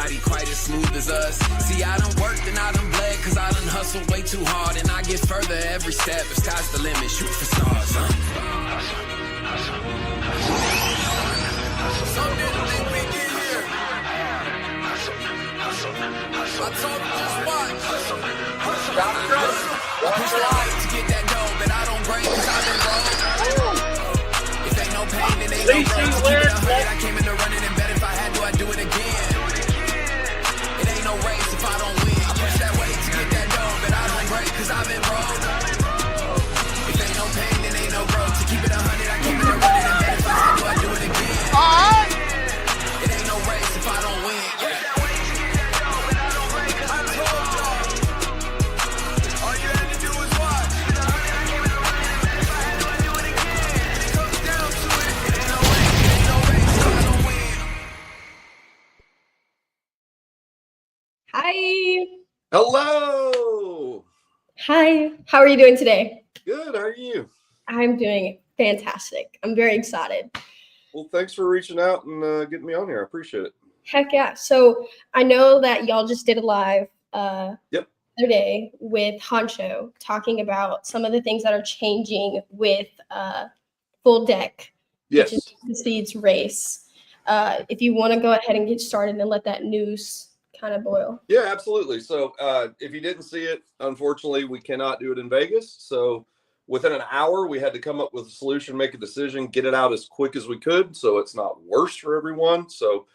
nobody quite as smooth as us. See, I done worked and I done bled, cause I done hustled way too hard. And I get further every step, if sky's the limit, shoot for stars, huh? Some didn't think we'd get here. I told them just watch. I push that light to get that dough, but I don't break cause I've been broke. If ain't no pain, then ain't no growth. I came in the running and bet if I had to, I'd do it again. It ain't no race if I don't win. I push that weight to get that dough, but I don't break cause I've been broke. If ain't no pain, then ain't no growth. To keep it 100, I came in the running and bet if I had to, I'd do it again. It ain't no race if I don't win. Yeah. Hi. Hello. Hi. How are you doing today? Good. How are you? I'm doing fantastic. I'm very excited. Well, thanks for reaching out and getting me on here. I appreciate it. Heck yeah. So I know that y'all just did a live Yep. other day with Honcho talking about some of the things that are changing with Full Deck, Yes. which is the Speed's race. If you want to go ahead and get started and let that news kind of boil. Yeah, absolutely. So if you didn't see it, unfortunately, we cannot do it in Vegas. So within an hour, we had to come up with a solution, make a decision, get it out as quick as we could so it's not worse for everyone. So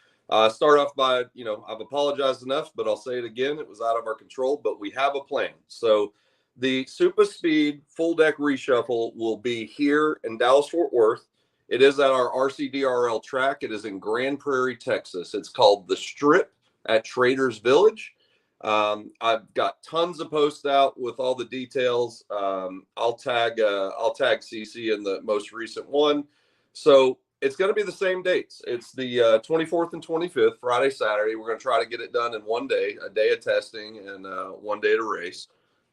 start off by, I've apologized enough, but I'll say it again. It was out of our control, but we have a plan. So the Super Speed Full Deck Reshuffle will be here in Dallas-Fort Worth. It is at our RCDRL track. It is in Grand Prairie, Texas. It's called The Strip at Traders Village. I've got tons of posts out with all the details. I'll tag CiCi in the most recent one. So it's going to be the same dates. It's the 24th and 25th, Friday, Saturday. We're going to try to get it done in one day, a day of testing and 1 day to race.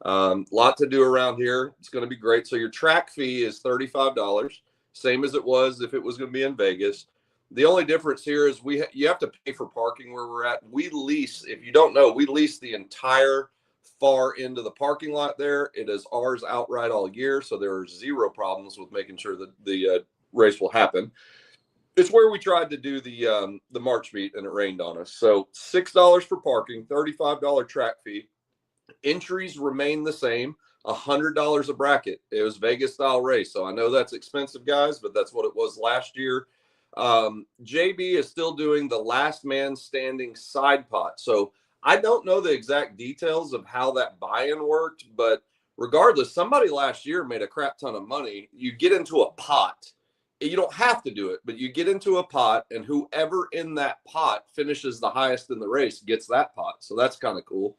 Lot to do around here. It's going to be great. So your track fee is $35, same as it was if it was going to be in Vegas. The only difference here is you have to pay for parking where we're at. We lease, if you don't know, we lease the entire far end of the parking lot there. It is ours outright all year, so there are zero problems with making sure that the race will happen. It's where we tried to do the March meet, and it rained on us. So $6 for parking, $35 track fee. Entries remain the same, $100 a bracket. It was Vegas-style race, so I know that's expensive, guys, but that's what it was last year. JB is still doing the last man standing side pot. So I don't know the exact details of how that buy-in worked, but regardless, somebody last year made a crap ton of money. You get into a pot. You don't have to do it, but you get into a pot, and whoever in that pot finishes the highest in the race gets that pot. So that's kind of cool.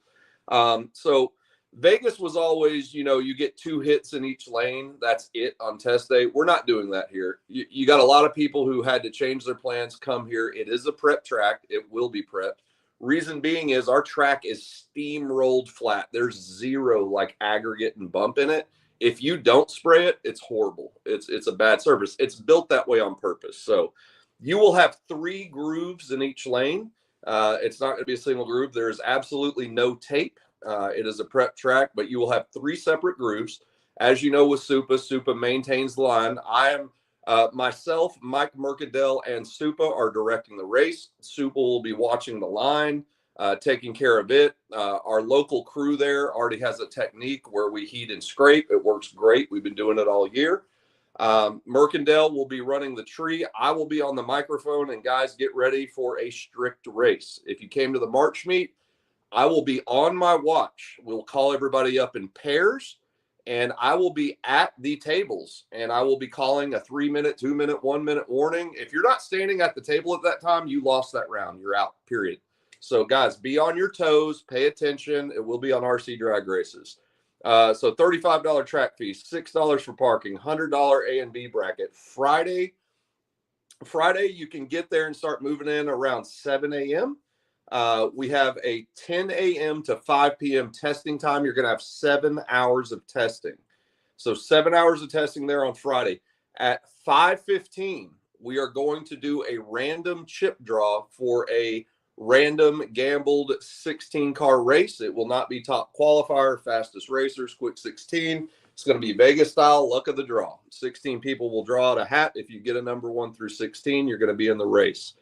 So Vegas was always, you get 2 hits in each lane. That's it on test day. We're not doing that here. You got a lot of people who had to change their plans, come here. It is a prep track. It will be prepped. Reason being is our track is steamrolled flat. There's zero aggregate and bump in it. If you don't spray it, it's horrible. It's a bad surface. It's built that way on purpose. So you will have 3 grooves in each lane. It's not going to be a single groove. There is absolutely no tape. It is a prep track, but you will have 3 separate grooves. As you know, with Supa maintains the line. I am myself, Mike Mercadell, and Supa are directing the race. Supa will be watching the line, taking care of it. Our local crew there already has a technique where we heat and scrape. It works great. We've been doing it all year. Mercadell will be running the tree. I will be on the microphone, and guys, get ready for a strict race. If you came to the March meet, I will be on my watch. We'll call everybody up in pairs, and I will be at the tables, and I will be calling a 3-minute, 2-minute, 1-minute warning. If you're not standing at the table at that time, you lost that round. You're out, period. So, guys, be on your toes. Pay attention. It will be on RC Drag Races. So $35 track fee, $6 for parking, $100 A and B bracket. Friday, you can get there and start moving in around 7 a.m. We have a 10 a.m. to 5 p.m. testing time. You're going to have 7 hours of testing. So 7 hours of testing there on Friday. At 5:15, we are going to do a random chip draw for a random gambled 16-car race. It will not be top qualifier, fastest racers, quick 16. It's going to be Vegas style, luck of the draw. 16 people will draw out a hat. If you get a number 1 through 16, you're going to be in the race.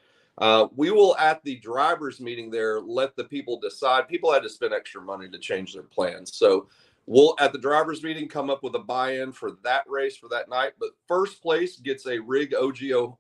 We will, at the drivers meeting there, let the people decide. People had to spend extra money to change their plans. So we'll, at the drivers meeting, come up with a buy-in for that race for that night. But first place gets a Rig OGO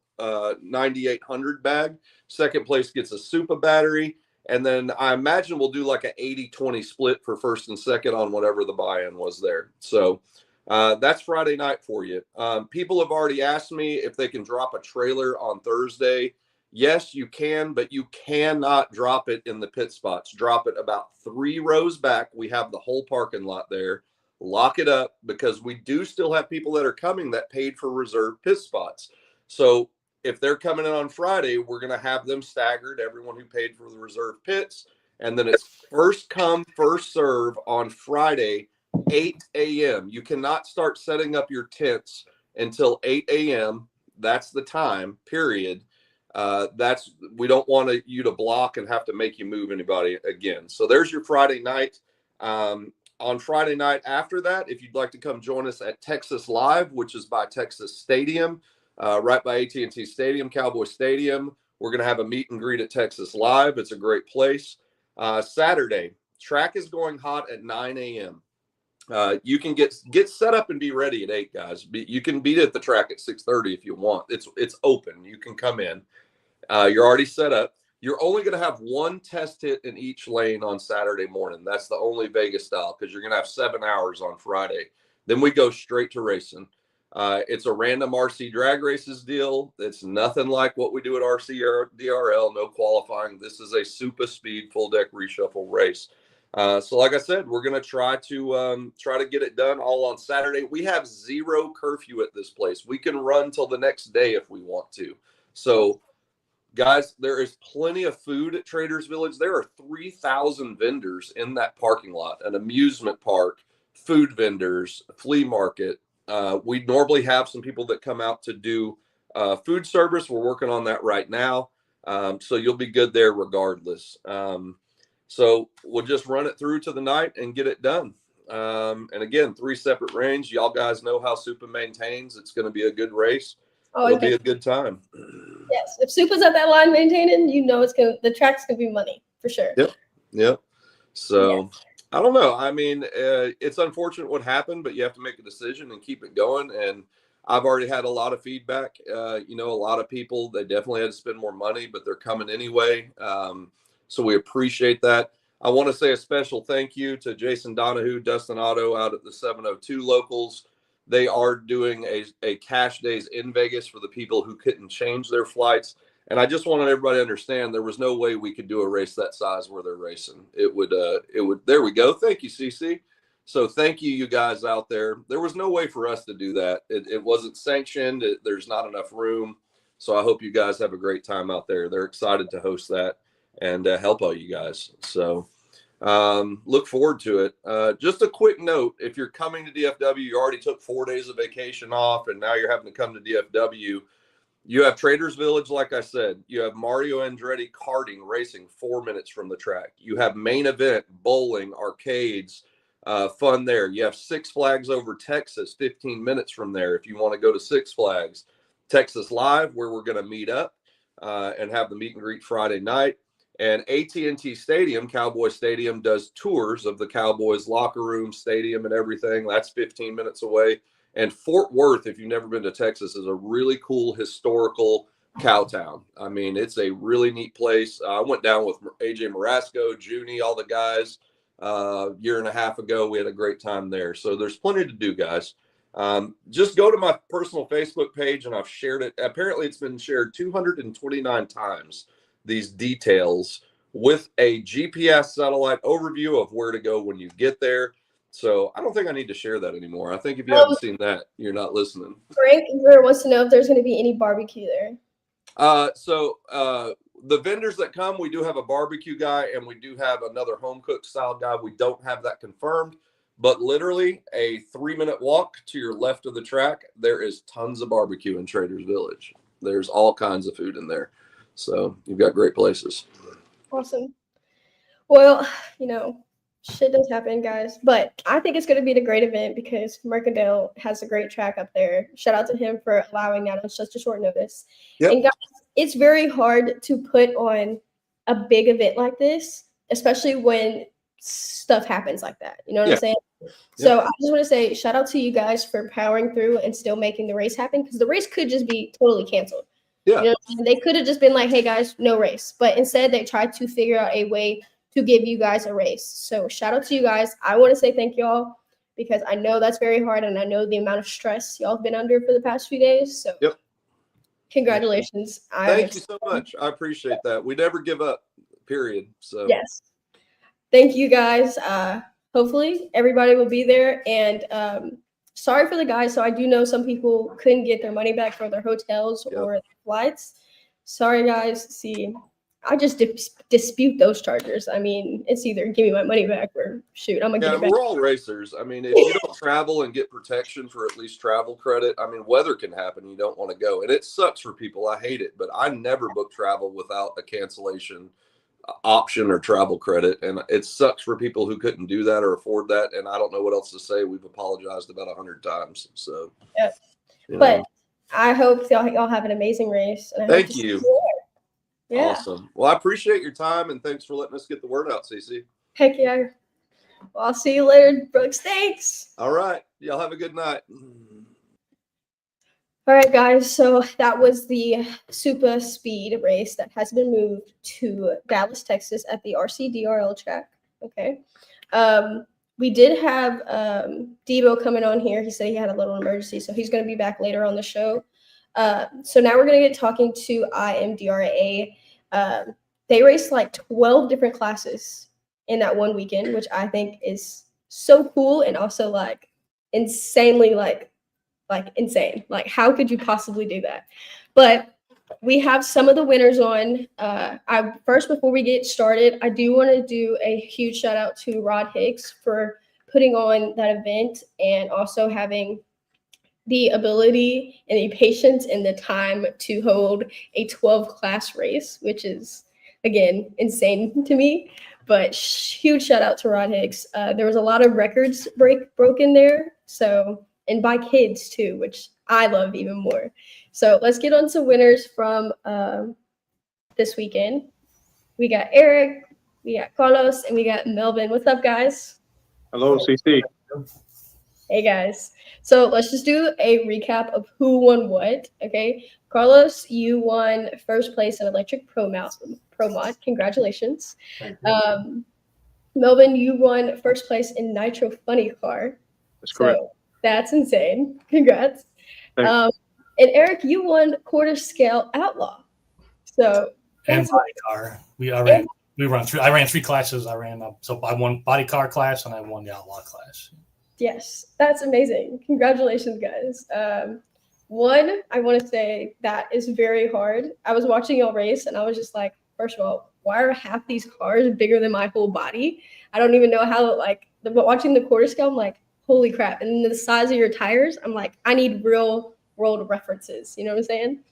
9800 bag. Second place gets a Supa battery. And then I imagine we'll do like an 80-20 split for first and second on whatever the buy-in was there. So that's Friday night for you. People have already asked me if they can drop a trailer on Thursday. Yes, you can, but you cannot drop it in the pit spots. Drop it about 3 rows back. We have the whole parking lot there. Lock it up, because we do still have people that are coming that paid for reserved pit spots. So if they're coming in on Friday, we're going to have them staggered, everyone who paid for the reserved pits. And then it's first come, first serve on Friday, 8 a.m. You cannot start setting up your tents until 8 a.m. That's the time, period. We don't want you to block and have to make you move anybody again. So there's your Friday night. On Friday night after that, if you'd like to come join us at Texas Live, which is by Texas Stadium, right by AT&T Stadium, Cowboy Stadium, we're going to have a meet and greet at Texas Live. It's a great place. Saturday, track is going hot at 9 a.m. You can get set up and be ready at 8, guys. You can be at the track at 6:30 if you want. It's open. You can come in. You're already set up. You're only going to have 1 test hit in each lane on Saturday morning. That's the only Vegas style, because you're going to have 7 hours on Friday. Then we go straight to racing. It's a random RC drag races deal. It's nothing like what we do at RC-DRL, no qualifying. This is a super speed full deck reshuffle race. So like I said, we're going to try to get it done all on Saturday. We have 0 curfew at this place. We can run till the next day if we want to. So guys, there is plenty of food at Traders Village. There are 3,000 vendors in that parking lot, an amusement park, food vendors, flea market. We normally have some people that come out to do food service. We're working on that right now. So you'll be good there regardless. So we'll just run it through to the night and get it done. And again, 3 separate range. Y'all guys know how Supa maintains. It's going to be a good race. It'll be a good time. Yes, if Supa's at that line maintaining, the track's gonna be money for sure. Yep. So I don't know. I mean, it's unfortunate what happened, but you have to make a decision and keep it going. And I've already had a lot of feedback. A lot of people, they definitely had to spend more money, but they're coming anyway. So we appreciate that. I want to say a special thank you to Jason Donahue, Dustin Otto out at the 702 locals. They are doing a cash days in Vegas for the people who couldn't change their flights. And I just wanted everybody to understand there was no way we could do a race that size where they're racing. It would, there we go. Thank you, CiCi. So thank you guys out there. There was no way for us to do that. It wasn't sanctioned. There's not enough room. So I hope you guys have a great time out there. They're excited to host that and help all you guys. So look forward to it. Just a quick note, if you're coming to DFW, you already took 4 days of vacation off and now you're having to come to DFW. You have Traders Village, like I said. You have Mario Andretti karting racing 4 minutes from the track. You have main event, bowling, arcades, fun there. You have Six Flags over Texas 15 minutes from there if you want to go to Six Flags. Texas Live, where we're going to meet up and have the meet and greet Friday night. And AT&T Stadium, Cowboy Stadium, does tours of the Cowboys locker room, stadium, and everything. That's 15 minutes away. And Fort Worth, if you've never been to Texas, is a really cool historical cow town. I mean, it's a really neat place. I went down with AJ Marasco, Junie, all the guys a year and a half ago. We had a great time there. So there's plenty to do, guys. Just go to my personal Facebook page, and I've shared it. Apparently, it's been shared 229 times, these details, with a GPS satellite overview of where to go when you get there. So I don't think I need to share that anymore. I think if you haven't seen that, you're not listening. Frank wants to know if there's going to be any barbecue there. So the vendors that come, we do have a barbecue guy and we do have another home cooked style guy. We don't have that confirmed, but literally a 3-minute walk to your left of the track, there is tons of barbecue in Traders Village. There's all kinds of food in there. So you've got great places. Awesome. Well, shit does happen, guys. But I think it's going to be a great event because Mercadale has a great track up there. Shout out to him for allowing that on such a short notice. Yep. And guys, it's very hard to put on a big event like this, especially when stuff happens like that. You know what I'm saying? So I just want to say shout out to you guys for powering through and still making the race happen, because the race could just be totally canceled. Yeah. They could have just been like, hey guys, no race. But instead they tried to figure out a way to give you guys a race. So shout out to you guys. I want to say thank y'all because I know that's very hard and I know the amount of stress y'all have been under for the past few days. So congratulations. Thank you so much. I appreciate that. We never give up, period. So yes. Thank you guys. Hopefully everybody will be there. And sorry for the guys. So I do know some people couldn't get their money back for their hotels or their flights. Sorry, guys. See, I just dispute those charges. I mean, it's either give me my money back or shoot, I'm going to get it back. We're all racers. I mean, if you don't travel and get protection for at least travel credit, I mean, weather can happen. You don't want to go. And it sucks for people. I hate it. But I never book travel without a cancellation option or travel credit. And it sucks for people who couldn't do that or afford that. And I don't know what else to say. We've apologized about 100 times. So, but I hope y'all have an amazing race. And thank you. Yeah. Awesome. Well, I appreciate your time and thanks for letting us get the word out, CiCi. Heck yeah. Well, I'll see you later, Brooks. Thanks. All right. Y'all have a good night. All right, guys. So that was the super speed race that has been moved to Dallas, Texas at the RCDRL track. Okay. We did have Debo coming on here. He said he had a little emergency, so he's going to be back later on the show. So now we're going to get talking to IMDRA. They raced like 12 different classes in that one weekend, which I think is so cool and also like insanely like insane. Like, how could you possibly do that? But we have some of the winners on. Before we get started, I do want to do a huge shout out to Rod Hicks for putting on that event and also having the ability and the patience and the time to hold a 12 class race, which is, again, insane to me. But huge shout out to Rod Hicks. There was a lot of records broken there. So, and by kids too, which I love even more. So let's get on to winners from this weekend. We got Eric, we got Carlos, and we got Melvin. What's up, guys? Hello, CiCi. Hey, guys. So let's just do a recap of who won what, okay? Carlos, you won first place in Electric Pro Mod. Congratulations. Melvin, you won first place in Nitro Funny Car. That's correct. So that's insane. Congrats. Thanks. And Eric, you won Quarter Scale Outlaw. So and body car. I ran 3 classes. I won body car class and I won the outlaw class. Yes, that's amazing. Congratulations, guys. One, I want to say that is very hard. I was watching y'all race and I was just like, first of all, why are half these cars bigger than my whole body? I don't even know how, but watching the quarter scale, I'm like, holy crap. And then the size of your tires, I'm like, I need real world references. You know what I'm saying?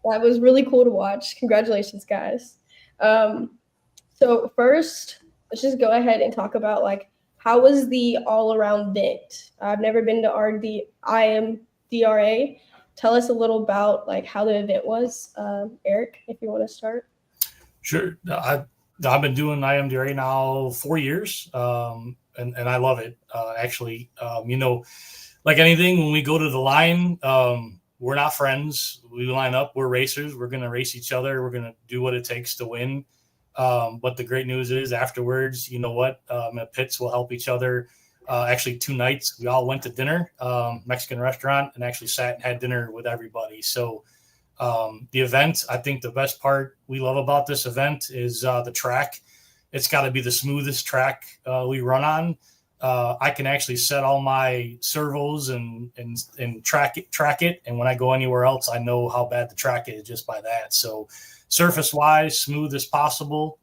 That was really cool to watch. Congratulations, guys. So first, let's just go ahead and talk about how was the all-around event? I've never been to IMDRA. Tell us a little about how the event was. Eric, if you want to start. Sure. I've been doing IMDRA now 4 years, and I love it. Actually, like anything, when we go to the line, we're not friends. We line up. We're racers. We're going to race each other. We're going to do what it takes to win. But the great news is afterwards, you know what? Pits will help each other. Actually, 2 nights, we all went to dinner, Mexican restaurant, and actually sat and had dinner with everybody. So the event, I think the best part we love about this event is the track. It's got to be the smoothest track we run on. I can actually set all my servos and track it. And when I go anywhere else, I know how bad the track is just by that. So surface-wise, smooth as possible.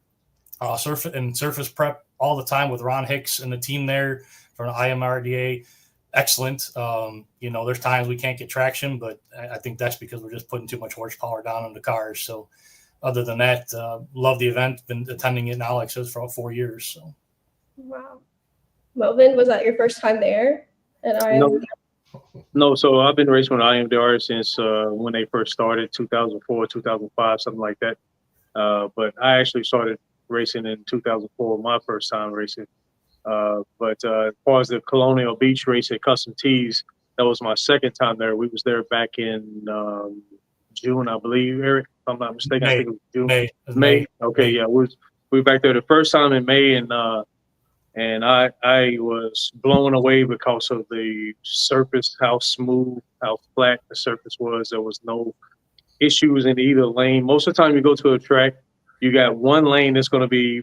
Surface prep all the time with Ron Hicks and the team there from IMRDA. Excellent. There's times we can't get traction, but I think that's because we're just putting too much horsepower down on the cars. So other than that, love the event. Been attending it now, like I said, for about 4 years. So. Wow. Melvin, was that your first time there at IMDRA? No, so I've been racing with IMDR since when they first started, 2004, 2005, something like that. But I actually started racing in 2004, my first time racing. But as far as the Colonial Beach race at Custom Tees, that was my second time there. We was there back in June, I believe, Eric, if I'm not mistaken. May. I think it was June. May. Okay, May. yeah, we were back there the first time in May, and I was blown away because of the surface, how smooth, how flat the surface was. There was no issues in either lane. Most of the time you go to a track, you got one lane that's going to be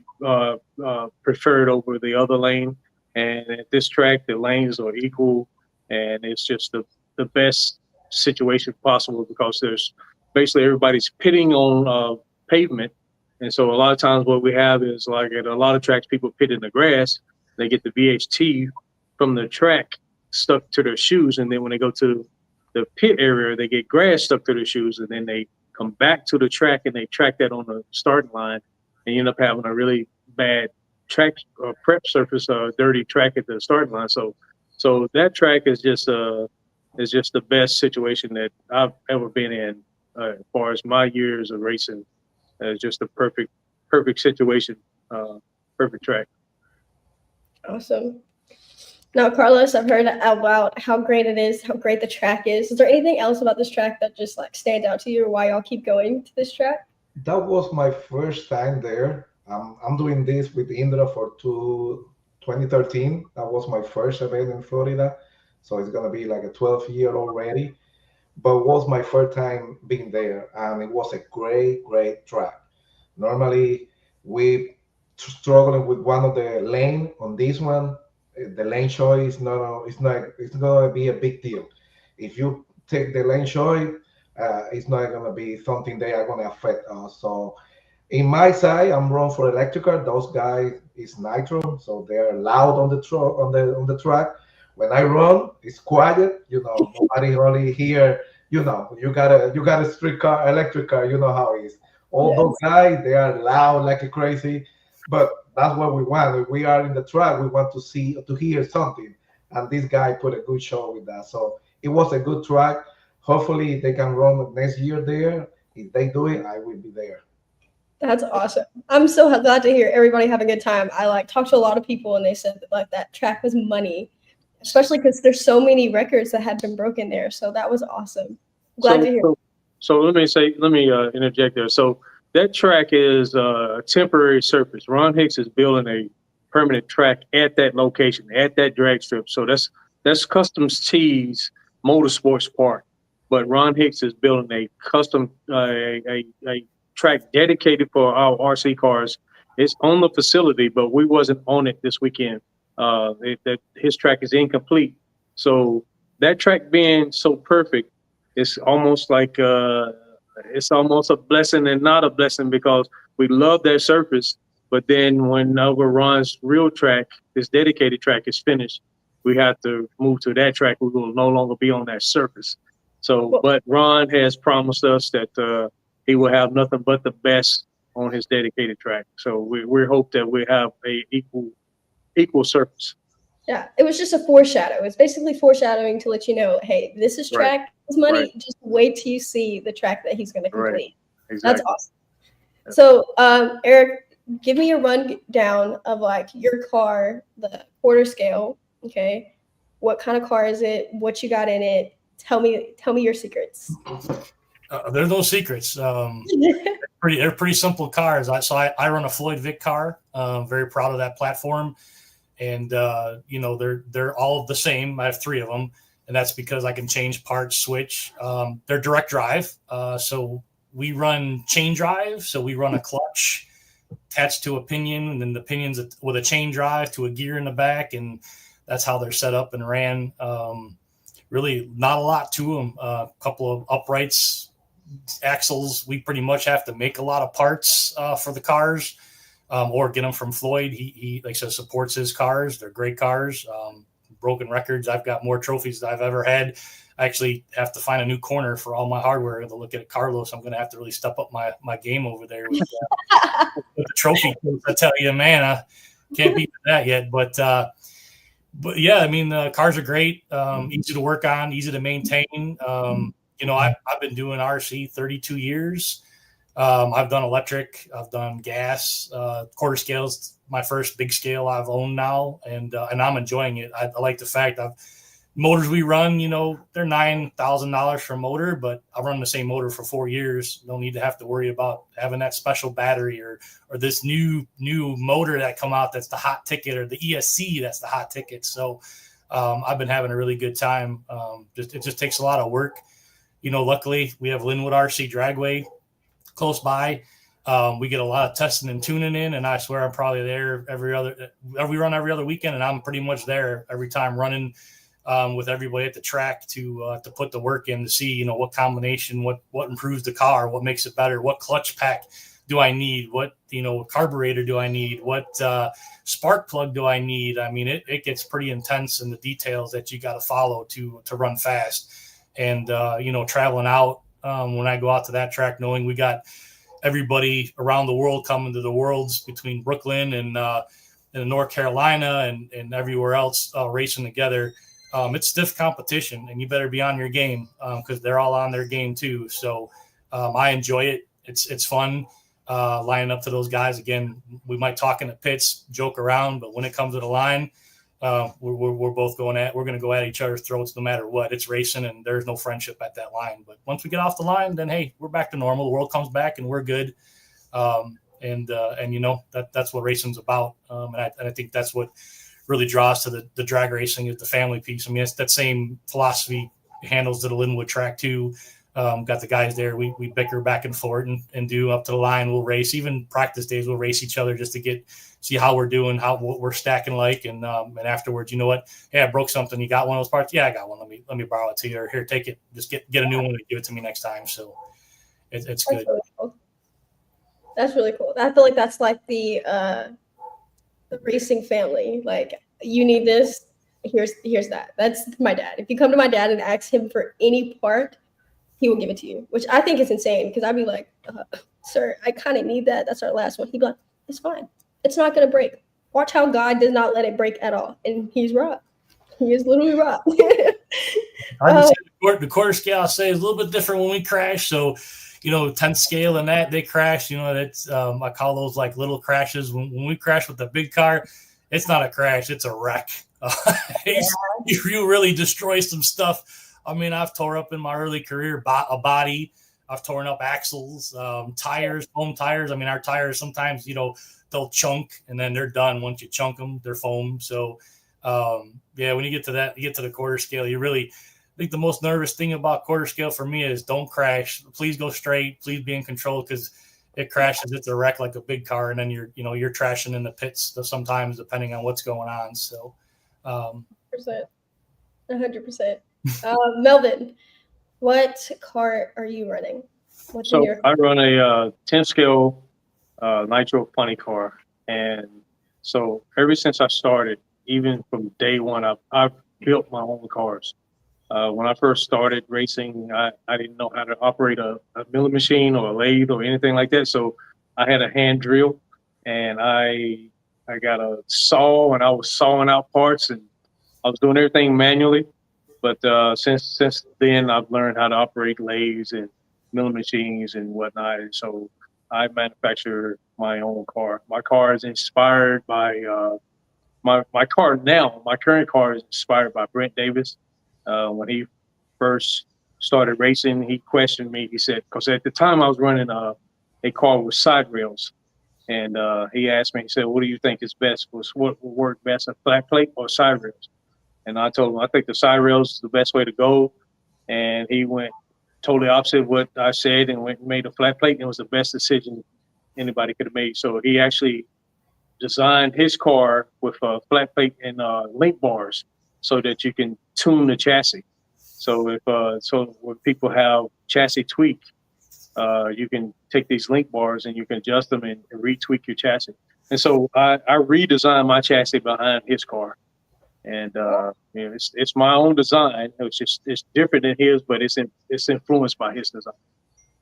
preferred over the other lane. And at this track, the lanes are equal, and it's just the best situation possible because there's basically everybody's pitting on pavement. And so a lot of times what we have is like at a lot of tracks, people pit in the grass. They get the VHT from the track stuck to their shoes. And then when they go to the pit area, they get grass stuck to their shoes. And then they come back to the track and they track that on the starting line. And you end up having a really bad track prep surface, dirty track at the starting line. So that track is just the best situation that I've ever been in as far as my years of racing. It's just a perfect situation, perfect track. Awesome. Now, Carlos, I've heard about how great it is, how great the track is. Is there anything else about this track that just like stands out to you, or why y'all keep going to this track? That was my first time there. I'm doing this with IMDRA for 2013. That was my first event in Florida. So it's going to be like a 12th year already. But it was my first time being there. And it was a great, great track. Normally, we struggling with one of the lane. On this one, the lane choice it's going to be a big deal. If you take the lane choice, it's not going to be something they are going to affect us. So in my side, I'm run for electrical. Those guys is nitro, so they're loud on the track. When I run, it's quiet. Nobody really hear. You got a street car, electric car. You know how it is. All Yes. those guys, they are loud like crazy. But that's what we want. If we are in the track, we want to hear something. And this guy put a good show with that. So it was a good track. Hopefully they can run next year there. If they do it, I will be there. That's awesome. I'm so glad to hear everybody having a good time. I talked to a lot of people and they said that that track was money, especially because there's so many records that had been broken there. So that was awesome. Glad to hear. So let me interject there. So that track is a temporary surface. Ron Hicks is building a permanent track at that location, at that drag strip. So that's Customs Tees Motorsports Park. But Ron Hicks is building a custom a track dedicated for our RC cars. It's on the facility, but we wasn't on it this weekend. His track is incomplete. So that track being so perfect, it's almost like it's almost a blessing and not a blessing because we love that surface. But then when Ron's real track, his dedicated track is finished, we have to move to that track. We will no longer be on that surface. So, but Ron has promised us that he will have nothing but the best on his dedicated track. So we hope that we have a equal surface. Yeah, it was just a foreshadow. It's basically foreshadowing to let you know, hey, this is track, this money. Right. Just wait till you see the track that he's going to complete. Right. Exactly. That's awesome. So, Eric, give me a rundown of your car, the quarter scale. Okay, what kind of car is it? What you got in it? Tell me your secrets. There's no secrets. They're pretty simple cars. I run a Floyd Vic car. Very proud of that platform, and they're all the same. I have 3 of them, and that's because I can change parts, switch. They're direct drive, so we run chain drive. So we run a clutch attached to a pinion, and then the pinion's with a chain drive to a gear in the back, and that's how they're set up and ran. Really not a lot to them. A couple of uprights, axles. We pretty much have to make a lot of parts for the cars or get them from Floyd. He like I said, supports his cars. They're great cars. broken records. I've got more trophies than I've ever had. I actually have to find a new corner for all my hardware to look at Carlos. I'm going to have to really step up my game over there with the trophy. I tell you, man, I can't beat that yet. But yeah, I mean, the cars are great, easy to work on, easy to maintain. I've been doing RC 32 years. I've done electric, I've done gas, quarter scales, my first big scale I've owned now, and I'm enjoying it. I like the fact motors we run, they're $9,000 for a motor, but I've run the same motor for 4 years. Don't need to have to worry about having that special battery or this new motor that come out that's the hot ticket, or the ESC that's the hot ticket. So I've been having a really good time. It just takes a lot of work. Luckily we have Linwood RC Dragway close by. We get a lot of testing and tuning in, and I swear I'm probably there we run every other weekend, and I'm pretty much there every time running with everybody at the track to put the work in to see, what combination, what improves the car, what makes it better, what clutch pack do I need, what, carburetor do I need, what spark plug do I need. I mean, it gets pretty intense in the details that you got to follow to run fast. And, traveling out, when I go out to that track, knowing we got everybody around the world coming to the Worlds between Brooklyn and North Carolina and everywhere else racing together. It's stiff competition, and you better be on your game because they're all on their game too. So I enjoy it. It's fun lining up to those guys. Again, we might talk in the pits, joke around, but when it comes to the line, we're both we're going to go at each other's throats no matter what. It's racing, and there's no friendship at that line. But once we get off the line, then hey, we're back to normal. The world comes back, and we're good. And that's what racing's about. And I think that's what really draws to the drag racing is the family piece. I mean, it's that same philosophy handles to the Linwood track too. Got the guys there. We bicker back and forth and do up to the line. We'll race. Even practice days, we'll race each other just to see how we're doing, what we're stacking like. And afterwards, you know what? Hey, I broke something. You got one of those parts? Yeah, I got one. Let me borrow it to you, or here, take it. Just get a new one and give it to me next time. So it's good. Really cool. That's really cool. I feel like that's like the racing family. Like, you need this. Here's that. That's my dad. If you come to my dad and ask him for any part, he will give it to you, which I think is insane, because I'd be like, sir, I kind of need that. That's our last one. He'd be like, it's fine. It's not going to break. Watch how God does not let it break at all. And he's right. He is literally right. The quarter scale, I'll say, is a little bit different when we crash. So, 10th scale and that, they crash. That's I call those like little crashes. When we crash with the big car, it's not a crash. It's a wreck. You really destroy some stuff. I mean, I've tore up in my early career a body. I've torn up axles, tires, foam tires. I mean, our tires sometimes, they'll chunk and then they're done. Once you chunk them, they're foam. So, when you get to the quarter scale, I think the most nervous thing about quarter scale for me is don't crash. Please go straight. Please be in control, because it crashes. It's a wreck like a big car, and then you're trashing in the pits sometimes, depending on what's going on. So, 100%. Melvin, what car are you running? I run a 10 scale nitro funny car, and so ever since I started, even from day one, I've built my own cars. When I first started racing, I didn't know how to operate a milling machine or a lathe or anything like that, so I had a hand drill, and I got a saw, and I was sawing out parts, and I was doing everything manually. But since then, I've learned how to operate lathes and milling machines and whatnot. And so I manufacture my own car. My car is inspired by my car now. My current car is inspired by Brent Davis. When he first started racing, he questioned me. He said, because at the time I was running a car with side rails. And he asked me, he said, what do you think is best? What would work best, a flat plate or side rails? And I told him, I think the side rails is the best way to go. And he went totally opposite of what I said and went and made a flat plate. And it was the best decision anybody could have made. So he actually designed his car with a flat plate and link bars so that you can tune the chassis. So when people have chassis tweak, you can take these link bars and you can adjust them and retweak your chassis. And so I redesigned my chassis behind his car. and it's my own design. It's different than his, but it's influenced by his design.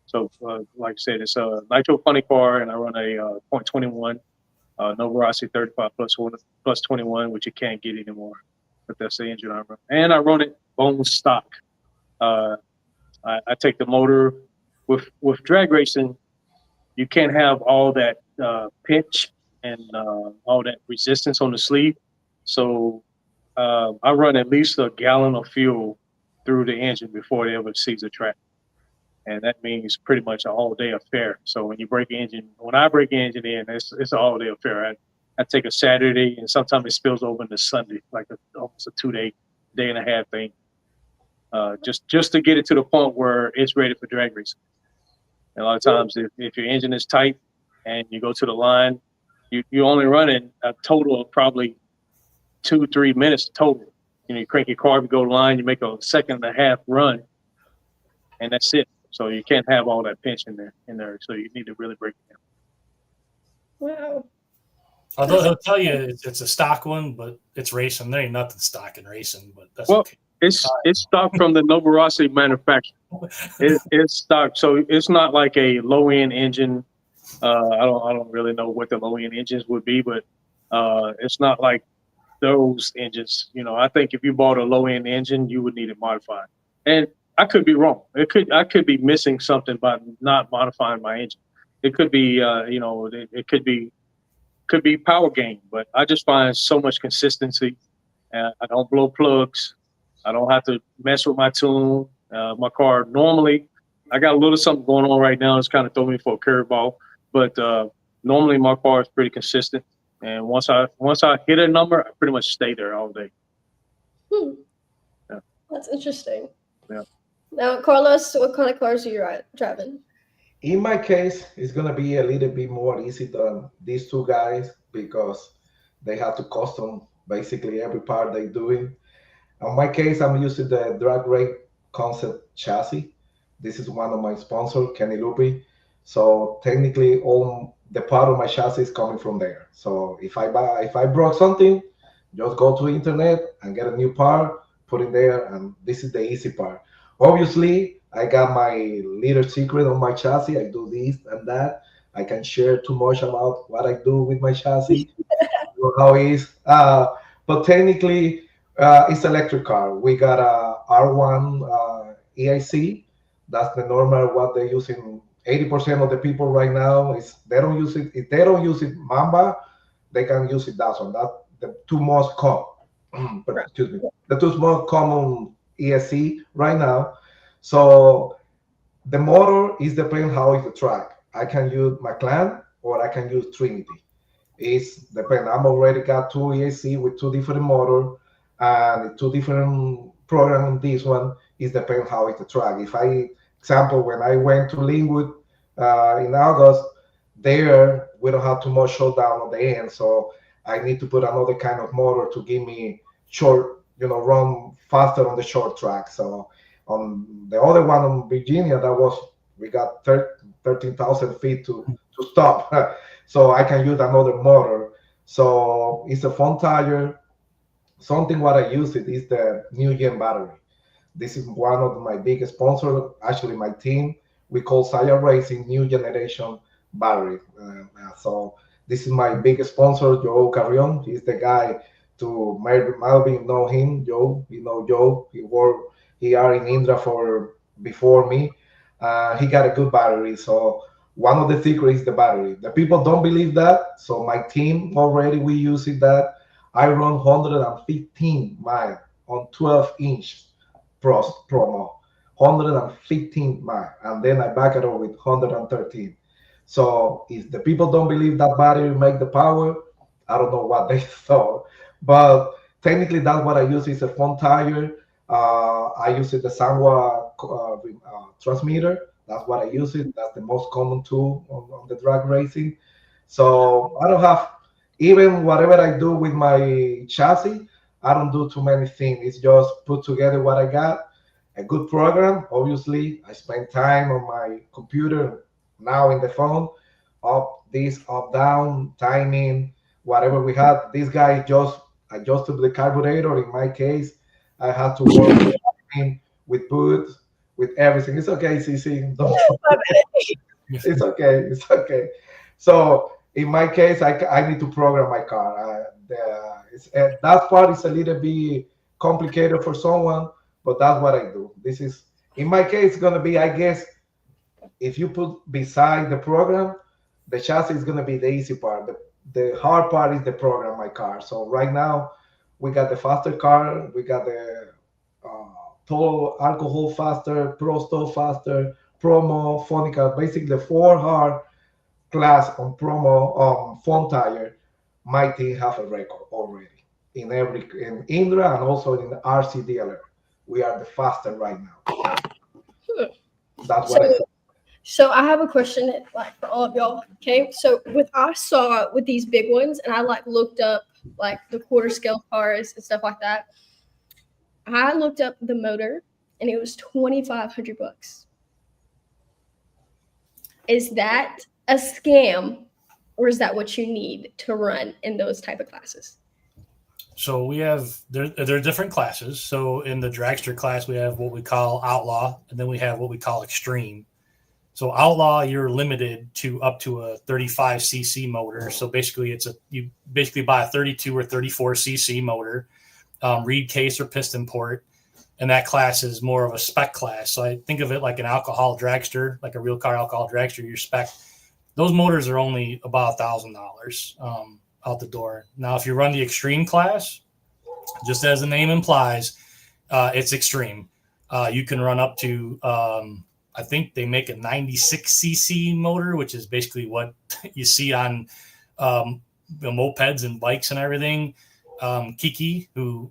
So, like I said, it's a nitro funny car, and I run a .21 Novarossi 35 plus 21, which you can't get anymore. But that's the engine I run, and I run it bone stock. I take the motor with drag racing. You can't have all that pinch and all that resistance on the sleeve. So I run at least a gallon of fuel through the engine before it ever sees the track. And that means pretty much an all-day affair. So when I break engine in, it's an all-day affair. I take a Saturday, and sometimes it spills over into Sunday, like almost a 2-day, day and a half thing, just to get it to the point where it's ready for drag racing. And a lot of times, if your engine is tight and you go to the line, you're only running a total of probably 2-3 minutes total. You crank your car, you go to the line, you make a 1.5-second run, and that's it. So you can't have all that pinch in there. So you need to really break it down. Wow. Although he'll tell you it's a stock one, but it's racing. There ain't nothing stock in racing, but that's okay. It's stock from the Novarossi manufacturer. It's stock, so it's not like a low end engine. I don't really know what the low end engines would be, but it's not like those engines. I think if you bought a low end engine, you would need it modified. And I could be wrong. I could be missing something by not modifying my engine. It could be, it could be power gain, but I just find so much consistency. I don't blow plugs. I don't have to mess with my tune. My car normally, I got a little something going on right now. It's kind of throwing me for a curveball, but normally my car is pretty consistent. And once I hit a number, I pretty much stay there all day. Yeah. That's interesting. Yeah. Now, Carlos, what kind of cars are you driving? In my case, it's going to be a little bit more easy than these two guys because they have to custom basically every part they're doing. In my case, I'm using the drag race concept chassis. This is one of my sponsors, Kenny Lupi. So technically, all the part of my chassis is coming from there. So if I broke something, just go to the internet and get a new part, put it there, and this is the easy part. Obviously, I got my little secret on my chassis. I do this and that. I can share too much about what I do with my chassis, how it is. But technically, it's electric car. We got a R1 EIC. That's the normal what they're using. 80% of the people right now is they don't use it. If they don't use it Mamba, they can use it that one. That's the two most common. Excuse me. The two most common ESC right now. So the motor is depending how is the track. I can use McLaren or I can use Trinity. It's depend. I'm already got two ESC with two different motor and two different program. This one is depending how is the track. If I example when I went to Linwood in August, there we don't have too much showdown on the end, so I need to put another kind of motor to give me short, run faster on the short track. So on the other one on Virginia, we got 13,000 feet to stop. So I can use another motor. So it's a fun tire. Something what I use it is the new gen battery. This is one of my biggest sponsors, actually my team. We call CiCi Racing New Generation Battery. So this is my biggest sponsor, Joe Carrion. He's the guy to Melvin know him. Joe, Joe. He are in IMDRA for before me. He got a good battery. So one of the secrets is the battery. The people don't believe that. So my team already we using that. I run 115 miles on 12-inch promo, 115 miles, and then I back it up with 113. So if the people don't believe that battery make the power, I don't know what they thought. But technically, that's what I use. It's a fun tire. I use it the Sanwa transmitter. That's what I use it. That's the most common tool on the drag racing. So I don't have, even whatever I do with my chassis, I don't do too many things. It's just put together what I got, a good program. Obviously, I spend time on my computer, now in the phone, up, this, up, down, timing, whatever we have. This guy just adjusted the carburetor. In my case, I had to work with boots, with everything. It's okay, CiCi. Don't. It's okay. It's okay. So in my case, I need to program my car. That part is a little bit complicated for someone, but that's what I do. This is, in my case, going to be, I guess, if you put beside the program, the chassis is going to be the easy part. The hard part is the program my car. So right now, we got the faster car, we got the total alcohol faster, pro stove faster, promo, Fonica, basically the 4 hard class on promo phone tire. My team have a record already in IMDRA and also in the RC dealer. We are the faster right now. That's what I think. So I have a question like for all of y'all. Okay. So I saw with these big ones and I like looked up like the quarter scale cars and stuff like that. I looked up the motor and it was $2,500. Is that a scam or is that what you need to run in those type of classes? So we have there are different classes. So in the dragster class, we have what we call outlaw, and then we have what we call extreme. So outlaw, you're limited to up to a 35 cc motor. So basically, you basically buy a 32 or 34 cc motor, reed case or piston port, and that class is more of a spec class. So I think of it like an alcohol dragster, like a real car alcohol dragster. Your spec, those motors are only about $1,000 out the door. Now, if you run the extreme class, just as the name implies, it's extreme. You can run up to I think they make a 96 cc motor, which is basically what you see on the mopeds and bikes and everything. Kiki, who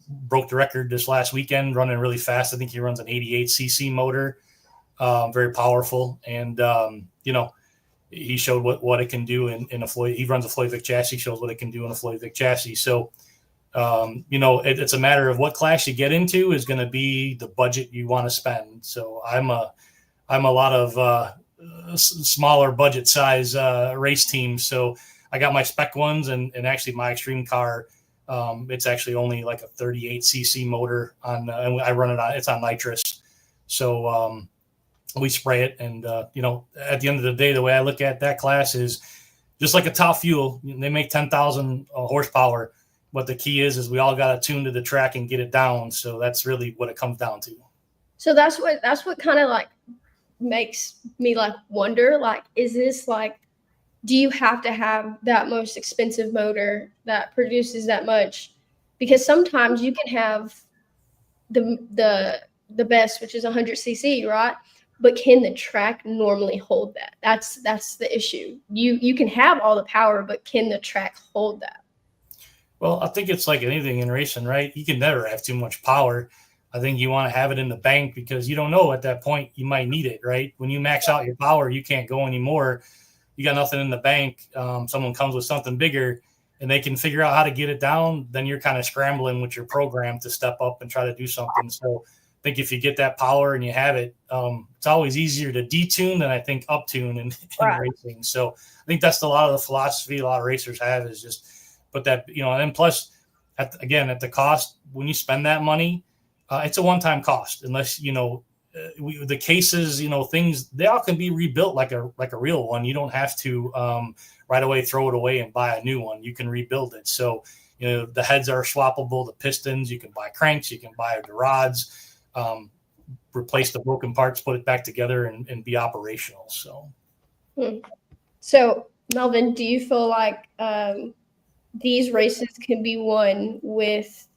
broke the record this last weekend, running really fast. I think he runs an 88 cc motor, very powerful. And, he showed what it can do in a Floyd. He runs a Floyd Vic chassis, shows what it can do in a Floyd Vic chassis. So, it's a matter of what class you get into is going to be the budget you want to spend. So I'm a lot of smaller budget size race teams. So I got my spec ones and actually my extreme car. It's actually only like a 38 cc motor and I run it on, it's on nitrous. So, we spray it. And, at the end of the day, the way I look at that class is just like a Top Fuel. They make 10,000 horsepower. What the key is we all got to tune to the track and get it down. So that's really what it comes down to. So that's what kind of like makes me like wonder, like, is this like, do you have to have that most expensive motor that produces that much? Because sometimes you can have the best, which is 100 cc, right? But can the track normally hold that? That's the issue. You can have all the power, but can the track hold that? Well, I think it's like anything in racing, right? You can never have too much power. I think you want to have it in the bank because you don't know at that point you might need it, right? When you max out your power, you can't go anymore. You got nothing in the bank. Someone comes with something bigger and they can figure out how to get it down. Then you're kind of scrambling with your program to step up and try to do something. So I think if you get that power and you have it, it's always easier to detune than I think uptune in racing. So I think that's a lot of the philosophy a lot of racers have is just put that, and plus at the cost, when you spend that money, it's a one-time cost unless, the cases, things, they all can be rebuilt like a real one. You don't have to right away throw it away and buy a new one. You can rebuild it. So, the heads are swappable, the pistons, you can buy cranks, you can buy the rods, replace the broken parts, put it back together and be operational. So Melvin, do you feel like these races can be won with,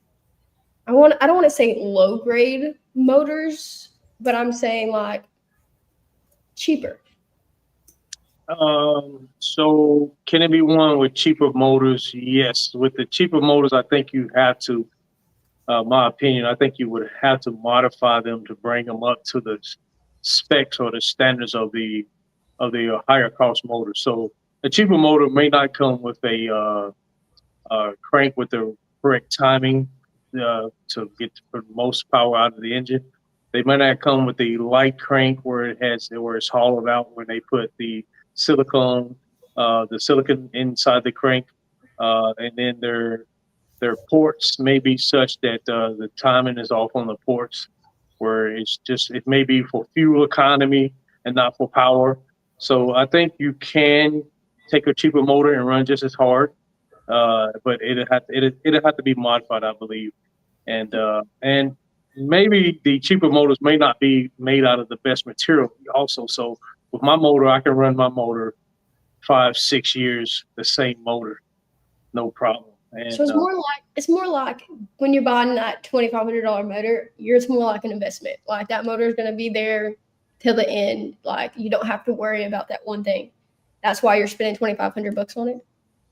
I don't want to say low grade motors, but I'm saying like cheaper? So can it be won with cheaper motors? Yes. With the cheaper motors, I think you have to, my opinion, I think you would have to modify them to bring them up to the specs or the standards of the higher cost motor. So a cheaper motor may not come with a crank with the correct timing to get the most power out of the engine. They might not come with the light crank where it's hollowed out when they put the silicon inside the crank, and then their ports may be such that the timing is off on the ports, where it may be for fuel economy and not for power. So I think you can take a cheaper motor and run just as hard, but it'd have to be modified, I believe, and maybe the cheaper motors may not be made out of the best material also. So with my motor, I can run my motor 5-6 years, the same motor, no problem. And, so it's more like when you're buying that $2,500 motor, it's more like an investment. Like that motor is going to be there till the end. Like you don't have to worry about that one thing. That's why you're spending $2,500 on it.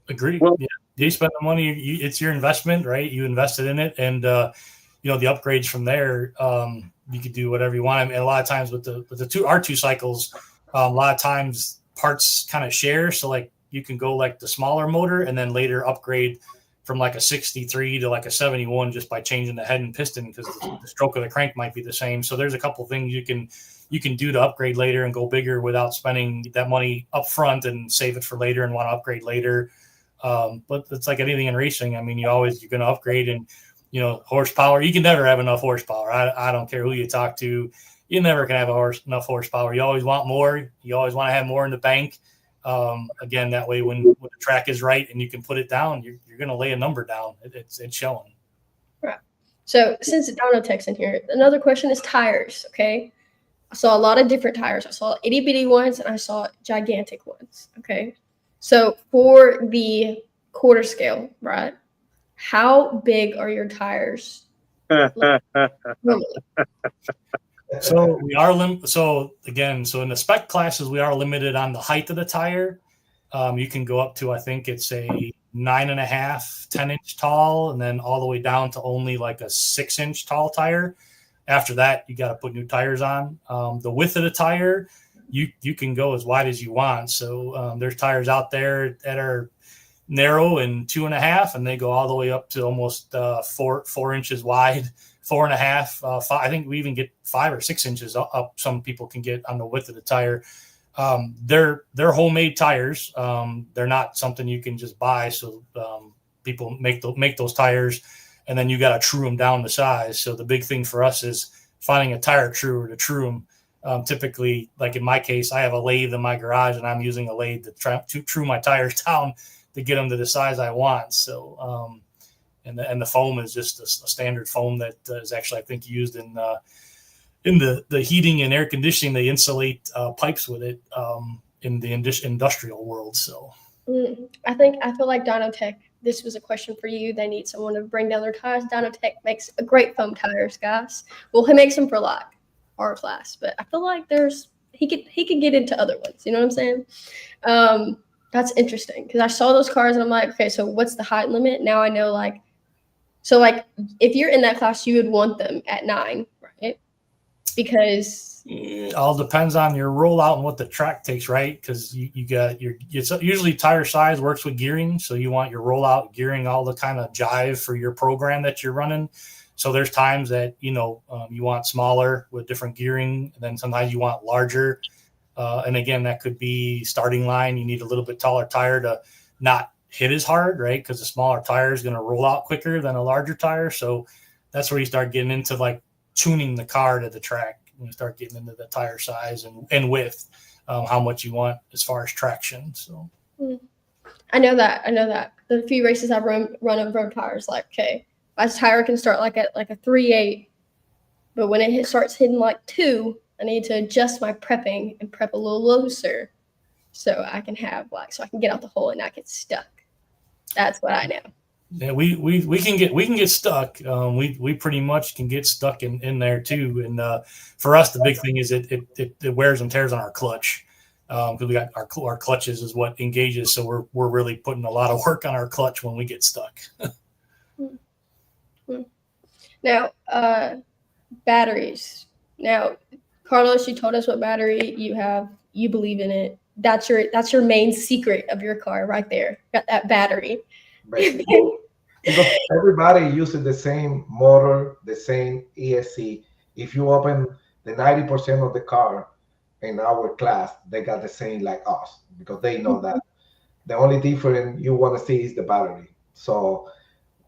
Agreed. Well, yeah. You spend the money, it's your investment, right? You invested in it, and the upgrades from there, you could do whatever you want. I mean, a lot of times with our two cycles, a lot of times parts kind of share. So like you can go like the smaller motor and then later upgrade from like a 63 to like a 71 just by changing the head and piston, because the stroke of the crank might be the same. So there's a couple things you can do to upgrade later and go bigger without spending that money up front and save it for later and want to upgrade later. But it's like anything in racing. I mean, you're going to upgrade, and horsepower. You can never have enough horsepower. I don't care who you talk to. You never can have enough horsepower. You always want more. You always want to have more in the bank. Again, that way when the track is right and you can put it down, you're going to lay a number down. It's showing. Right. So since Dynatech's in here, another question is tires. Okay. I saw a lot of different tires. I saw itty bitty ones and I saw gigantic ones. Okay. So for the quarter scale, right? How big are your tires? So we are so in the spec classes, we are limited on the height of the tire. You can go up to, I think it's a 9.5, 10-inch tall, and then all the way down to only like a 6-inch tall tire. After that, you got to put new tires on. The width of the tire, you can go as wide as you want. So there's tires out there that are narrow and 2.5, and they go all the way up to almost 4 inches wide, 4.5. 5, I think we even get 5 or 6 inches up. Some people can get on the width of the tire. They're homemade tires. They're not something you can just buy. So people make those tires, and then you got to true them down to size. So the big thing for us is finding a tire truer to true them. Typically, like in my case, I have a lathe in my garage, and I'm using a lathe to true my tires down to get them to the size I want. So, and the foam is just a standard foam that is actually, I think, used in the heating and air conditioning. They insulate pipes with it in the industrial world. So, I feel like Dynatech. This was a question for you. They need someone to bring down their tires. Dynatech makes a great foam tires, guys. Well, he makes them for like our class, but I feel like he could get into other ones. You know what I'm saying? That's interesting because I saw those cars and I'm like, okay, so what's the height limit? Now I know if you're in that class, you would want them at 9, right? Because it all depends on your rollout and what the track takes, right? Because you got it's usually tire size works with gearing, so you want your rollout gearing all the kind of jive for your program that you're running. So there's times that you want smaller with different gearing, and then sometimes you want larger. And again, that could be starting line. You need a little bit taller tire to not hit as hard, right? Because the smaller tire is going to roll out quicker than a larger tire. So that's where you start getting into like tuning the car to the track. When you start getting into the tire size and width, how much you want as far as traction. So I know that. The few races I've run of road tires, like, okay, my tire can start like at like a 3.8, but when it starts hitting like 2, I need to adjust my prepping and prep a little looser so I can so I can get out the hole and not get stuck. That's what I know. Yeah, we can get stuck. We pretty much can get stuck in there too. And for us, the big thing is it wears and tears on our clutch because we got our clutches is what engages. So we're really putting a lot of work on our clutch when we get stuck. Now, batteries. Now, Carlos, you told us what battery you have. You believe in it. That's your main secret of your car right there. Got that battery. Because everybody uses the same motor, the same ESC. If you open the 90% of the car in our class, they got the same like us because they know that. The only difference you want to see is the battery. So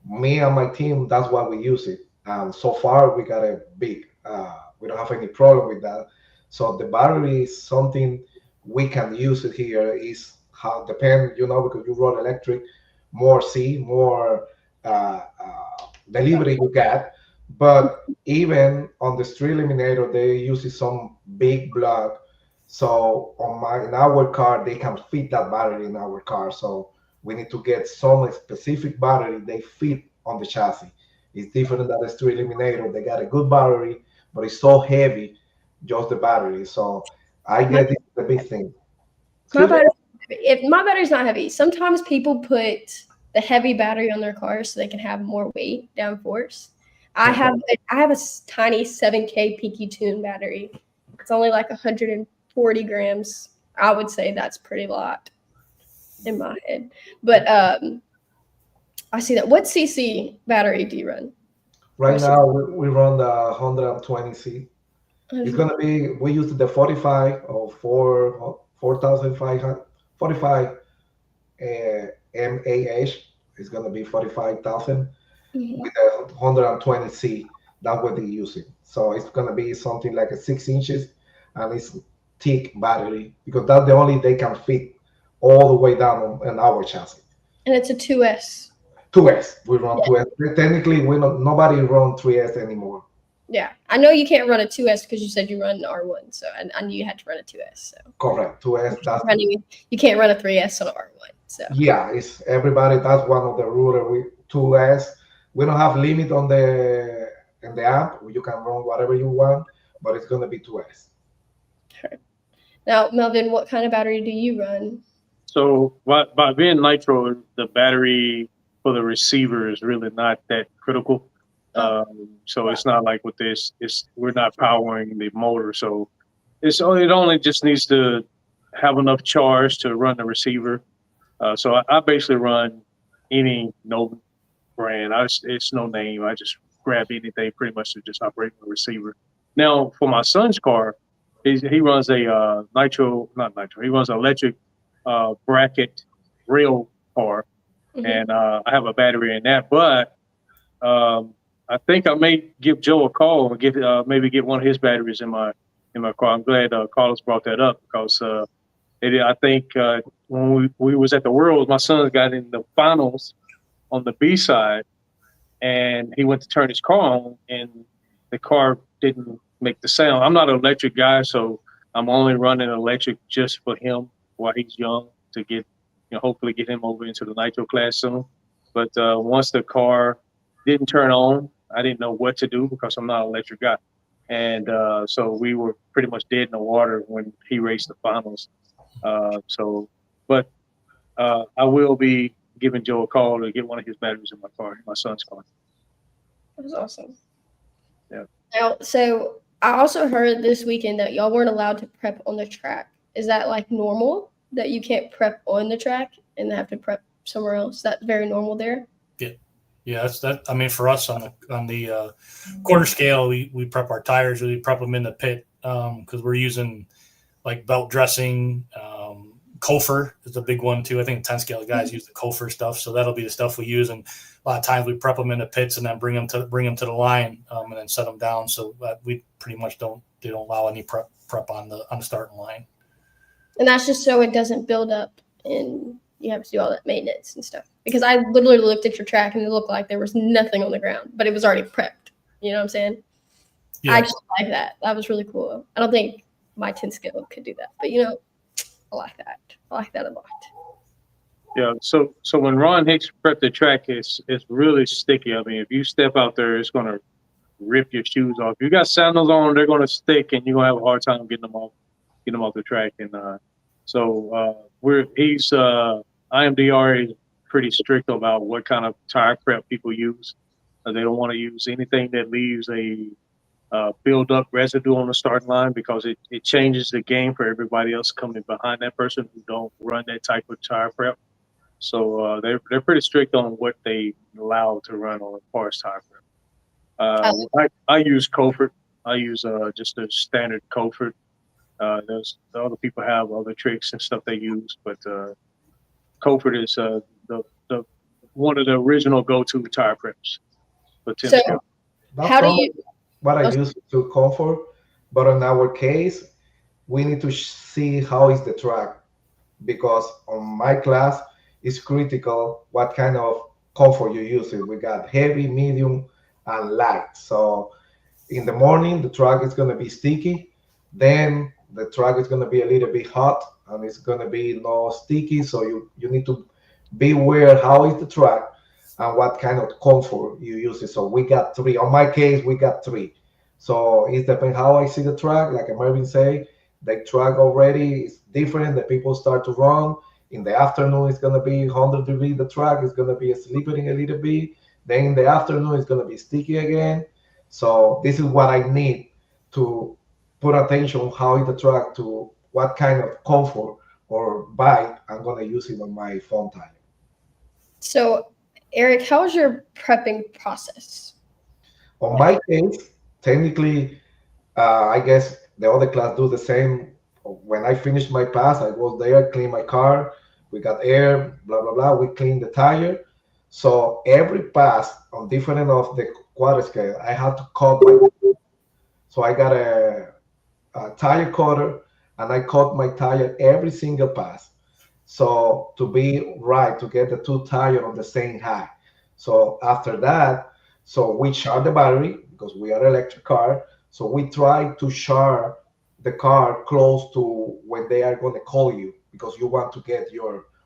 me and my team, that's why we use it. And so far, we got a big. We don't have any problem with that. So the battery is something we can use it here. Is how depend, because you run electric, more more delivery you get. But even on the street eliminator, they use some big block. So in our car, they can fit that battery in our car. So we need to get some specific battery they fit on the chassis. It's different than the street eliminator. They got a good battery, but it's so heavy, just the battery. So I My, get the big thing. my Excuse me? battery, if my battery's not heavy, sometimes people put the heavy battery on their cars so they can have more weight downforce. I have a tiny 7K Peaky Tune battery. It's only like 140 grams. I would say that's pretty lot in my head. But I see that. What CC battery do you run? Right now, we run the 120C. It's gonna be. We used the 45 or 4,500 45 mAh. It's gonna be 45,000 with a 120C. That's what they're using. So it's gonna be something like a 6 inches, and it's thick battery because that's the only they can fit all the way down on our chassis. And it's a 2S. 2S. We run 2S. Technically, nobody run 3S anymore. Yeah, I know you can't run a 2S because you said you run an R1, so I knew you had to run a 2S. So Correct. 2S. You can't run a 3S on an R1. So yeah, it's everybody. That's one of the rules. We 2S. We don't have limit on the in the app. You can run whatever you want, but it's gonna be 2S. okay. Now, Melvin, what kind of battery do you run? So by being nitro, the battery for the receiver is really not that critical. So it's not like with this, we're not powering the motor. So it only just needs to have enough charge to run the receiver. So I basically run any no brand. It's no name. I just grab anything pretty much to just operate the receiver. Now for my son's car, he runs a not nitro. He runs an electric bracket rail car, and I have a battery in that. But I think I may give Joe a call and maybe get one of his batteries in my car. I'm glad Carlos brought that up because I think when we was at the Worlds, my son got in the finals on the B side, and he went to turn his car on, and the car didn't make the sound. I'm not an electric guy, so I'm only running electric just for him while he's young to get, hopefully get him over into the nitro class soon. But once the car didn't turn on, I didn't know what to do because I'm not an electric guy. And so we were pretty much dead in the water when he raced the finals. But I will be giving Joe a call to get one of his batteries in my car, my son's car. That was awesome. Yeah. Now, so I also heard this weekend that y'all weren't allowed to prep on the track. Is that like normal that you can't prep on the track and have to prep somewhere else? Is that very normal there? Yeah, that's that. I mean, for us on the quarter scale, we prep our tires. We prep them in the pit because we're using like belt dressing. Kofer is a big one too. I think 10 scale guys use the Kofer stuff, so that'll be the stuff we use. And a lot of times we prep them in the pits and then bring them to the line and then set them down. So we pretty much don't allow any prep on the starting line. And that's just so it doesn't build up and you have to do all that maintenance and stuff. Because I literally looked at your track and it looked like there was nothing on the ground, but it was already prepped. You know what I'm saying? Yeah. I just like that. That was really cool. I don't think my 10 scale could do that, but I like that. I like that a lot. Yeah. So when Ron Hicks prepped the track, it's really sticky. I mean, if you step out there, it's gonna rip your shoes off. If you got sandals on, they're gonna stick, and you're gonna have a hard time getting them off the track. And IMDRA is pretty strict about what kind of tire prep people use. They don't want to use anything that leaves a build up residue on the starting line because it changes the game for everybody else coming behind that person who don't run that type of tire prep. So they're pretty strict on what they allow to run on as far as tire prep. I use Kofer. I use just a standard Kofer. There's the other people have other tricks and stuff they use, but Kofer is the one of the original go-to tire preps for So Tennessee's. That's how do probably you? what I use to comfort. But in our case, we need to see how is the track, because on my class it's critical what kind of comfort you use. We got heavy, medium, and light. So in the morning the track is going to be sticky, then the track is going to be a little bit hot, and it's going to be no sticky. So you need to be aware how is the track and what kind of comfort you use it. So we got three. On my case, we got three. So it depends how I see the track. Like Mervin say, the track already is different. The people start to run. In the afternoon, it's gonna be 100 degrees. The track is gonna be slippery a little bit. Then in the afternoon, it's gonna be sticky again. So this is what I need to put attention on how is the track, to what kind of comfort or bite I'm gonna use it on my phone tire. So, Eric, how was your prepping process? On my case, technically, I guess the other class do the same. When I finished my pass, I was there, clean my car. We got air, blah blah blah. We cleaned the tire. So every pass on different of the quarter scale, I had to cut my. So I got a tire cutter, and I cut my tire every single pass. So to be right, to get the two tires on the same height. So after that, so we charge the battery because we are electric car. So we try to charge the car close to when they are going to call you, because you want to get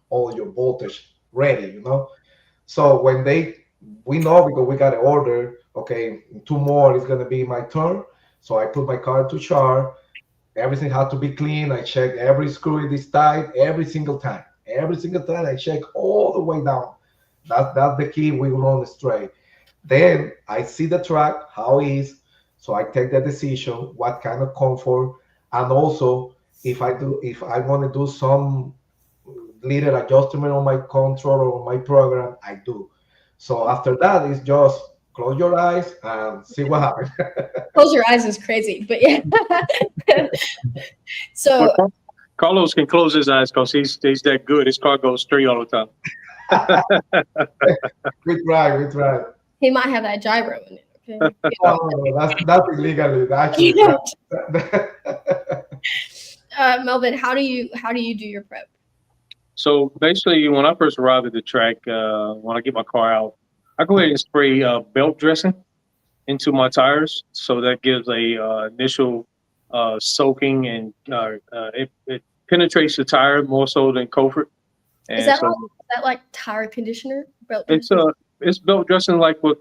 all your voltage ready, So when we know, because we got an order, okay, in 2 more it's going to be my turn. So I put my car to charge. Everything had to be clean. I check every screw is tight every single time. Every single time I check all the way down. That's the key. We run straight. Then I see the track, how it is. So I take the decision, what kind of comfort, and also if I want to do some little adjustment on my control or on my program, I do. So after that, it's just close your eyes and see what happens. Close your eyes is crazy, but yeah. So But Carlos can close his eyes because he's that good. His car goes straight all the time. we try. he might have that gyro in it. Okay. Oh, that's illegally. Actually, Melvin, how do you do your prep? So basically, when I first arrived at the track, when I get my car out, I go ahead and spray belt dressing into my tires. So that gives a initial soaking, and it penetrates the tire more so than Comfort. And Is that so like tire conditioner? Belt it's belt dressing like with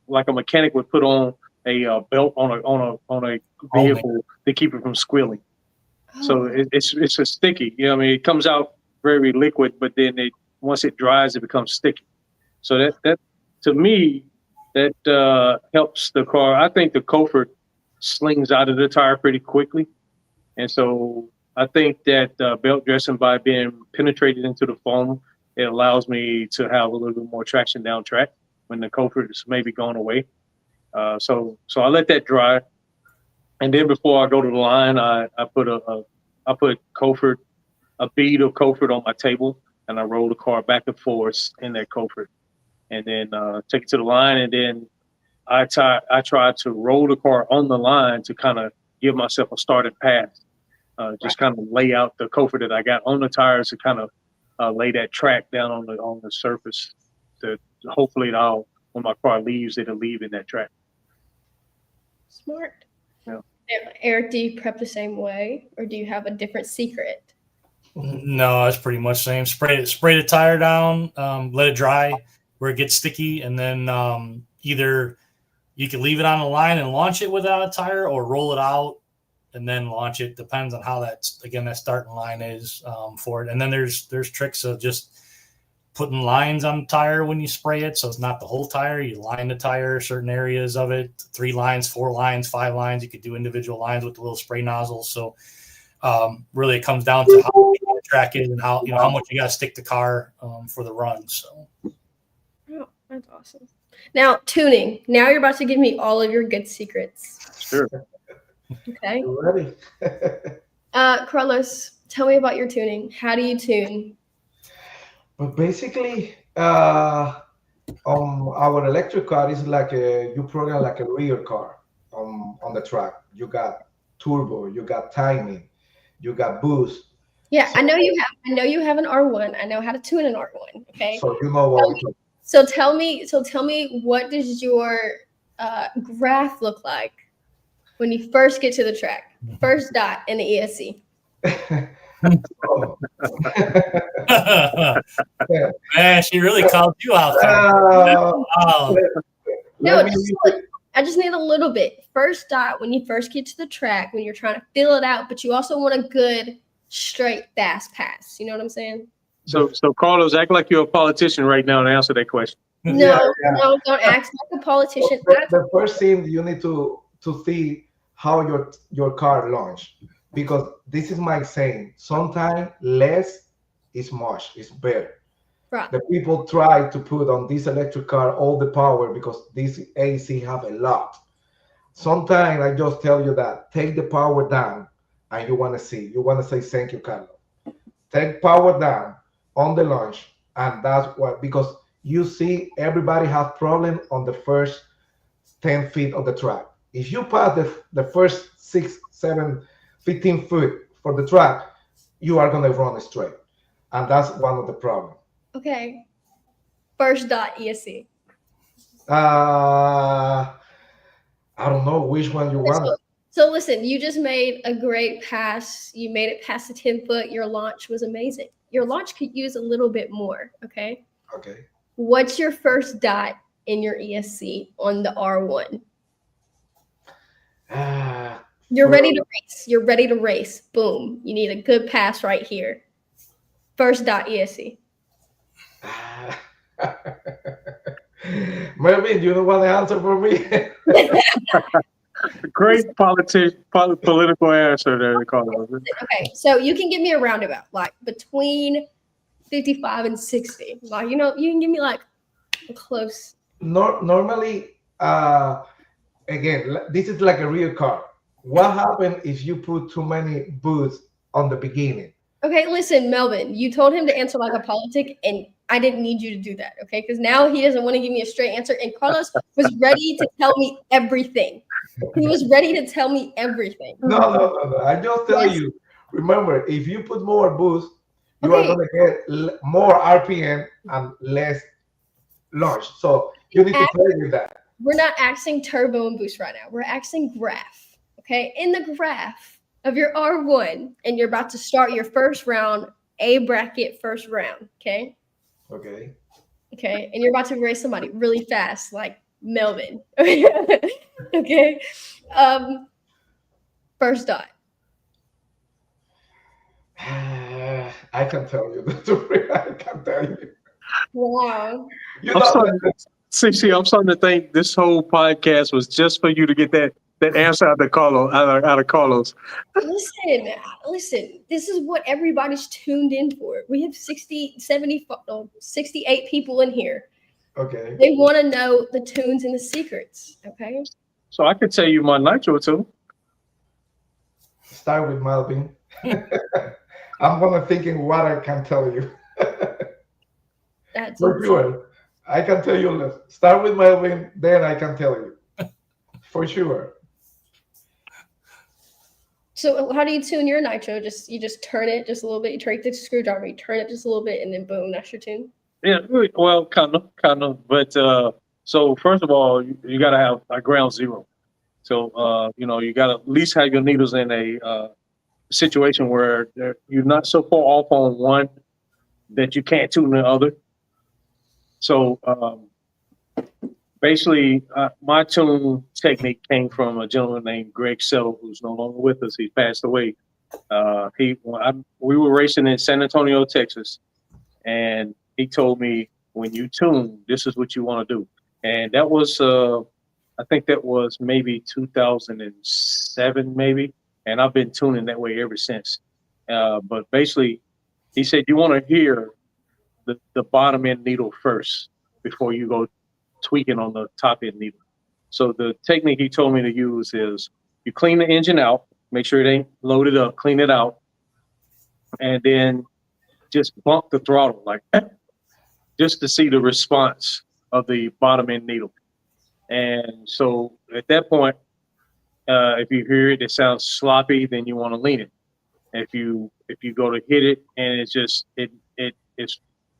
like a mechanic would put on a belt on a vehicle to keep it from squealing. So it's a sticky. I mean, it comes out very liquid, but then once it dries, it becomes sticky. So that to me, that helps the car. I think the Comfort slings out of the tire pretty quickly, and so I think that belt dressing, by being penetrated into the foam, it allows me to have a little bit more traction down track when the Comfort is maybe gone away. So I let that dry, and then before I go to the line, I put Comfort, a bead of Comfort on my table, and I roll the car back and forth in that Comfort, and then take it to the line, and then I try to roll the car on the line to kind of give myself a starting path. Just kind of lay out the Comfort that I got on the tires to kind of lay that track down on the surface. To hopefully when my car leaves, it'll leave in that track. Smart. Yeah. Eric, do you prep the same way, or do you have a different secret? No, it's pretty much the same. Spray the tire down, let it dry where it gets sticky, and then either you can leave it on the line and launch it without a tire, or roll it out and then launch it. Depends on how that starting line is for it. And then there's tricks of just putting lines on the tire when you spray it, so it's not the whole tire. You line the tire, certain areas of it, 3 lines, 4 lines, 5 lines. You could do individual lines with the little spray nozzles. So really, it comes down to how the track is and how much you got to stick the car for the run. So, oh, that's awesome. Now, tuning. Now you're about to give me all of your good secrets. Sure. Okay. You ready? Carlos, tell me about your tuning. How do you tune? But basically, our electric car is like you program like a real car on the track. You got turbo, you got timing, you got boost. Yeah, So, I know you have an R1. I know how to tune an R1. Okay. so you know what we're talking. So tell me, what does your graph look like when you first get to the track? First dot in the ESC. Oh. Man, she really called you out there. Wow. No, Let me- I just need a little bit. First dot when you first get to the track, when you're trying to fill it out, but you also want a good, straight, fast pass. You know what I'm saying? So Carlos, act like you're a politician right now and answer that question. No, Yeah. no, don't act like a politician. The first thing you need to see how your car launch, because this is my saying. Sometimes less is much. It's better. Right. The people try to put on this electric car all the power because this AC have a lot. Sometimes I just tell you that take the power down, and you want to say thank you, Carlos. Take power down on the launch, and that's what, because you see everybody have problem on the first 10 feet of the track. If you pass the first 6, 7, 15 feet for the track, you are going to run straight, and that's one of the problems. Okay. First dot ESC. I don't know which one you want. So listen, you just made a great pass. You made it past the 10 foot. Your launch was amazing. Your launch could use a little bit more. Okay. Okay. What's your first dot in your ESC on the R1? You're ready to race. You're ready to race. Boom. You need a good pass right here. First dot ESC. Melvin, you don't want to answer for me? Great political answer there, Carlos. Okay, so you can give me a roundabout, like between 55 and 60. Like, you can give me like a close. Normally, again, this is like a real car. What happens if you put too many boosts on the beginning? Okay, listen, Melvin, you told him to answer like a politic, and I didn't need you to do that, okay? Because now he doesn't want to give me a straight answer, and Carlos was ready to tell me everything. He was ready to tell me everything. No. I just tell you. Remember, if you put more boost, you are going to get more RPM and less launch. So you need to play with that. We're not axing turbo and boost right now. We're axing graph, okay? In the graph of your R1, and you're about to start your first round, A bracket first round, okay? Okay. Okay, and you're about to race somebody really fast, like Melvin. Okay. First dot. I can tell you the truth. I can tell you. Wow. You know, CiCi, I'm starting to think this whole podcast was just for you to get that answer out of Carlos. Listen, this is what everybody's tuned in for. We have 68 people in here. Okay. They want to know the tunes and the secrets, okay? So I could tell you my nitro too. Start with Melvin. I'm gonna thinking what I can tell you. That's For sure. I can tell you. Start with Melvin, then I can tell you. For sure. So how do you tune your nitro? You just turn it just a little bit. You take the screwdriver, you turn it just a little bit, and then boom, that's your tune. Yeah, well, kind of. But so first of all, you got to have a ground zero. So you got to at least have your needles in a situation where you're not so far off on one that you can't tune the other. So basically, my tune technique came from a gentleman named Greg Settle, who's no longer with us. He passed away. We were racing in San Antonio, Texas, and he told me, when you tune, this is what you want to do. And that was, I think that was maybe 2007, maybe. And I've been tuning that way ever since. But basically, he said, you want to hear the bottom end needle first before you go tweaking on the top end needle. So the technique he told me to use is you clean the engine out, make sure it ain't loaded up, clean it out, and then just bump the throttle like that, just to see the response of the bottom end needle. And so at that point, if you hear it, it sounds sloppy, then you want to lean it. If you go to hit it and it's just it's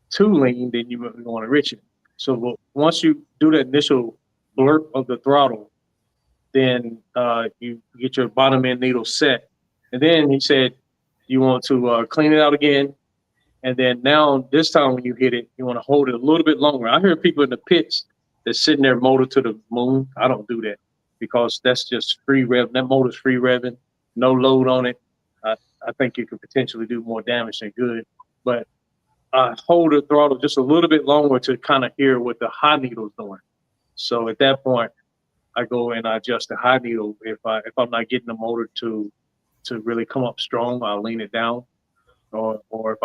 too lean, then you want to rich it. So once you do the initial blurp of the throttle, then you get your bottom end needle set. And then he said you want to clean it out again. And then now this time when you hit it, you want to hold it a little bit longer. I hear people in the pits that's sitting there motor to the moon. I don't do that because that's just free rev. That motor's free revving, no load on it. I think you could potentially do more damage than good. But I hold the throttle just a little bit longer to kind of hear what the high needle's doing. So at that point, I go and I adjust the high needle. If I'm not getting the motor to really come up strong, I'll lean it down. Or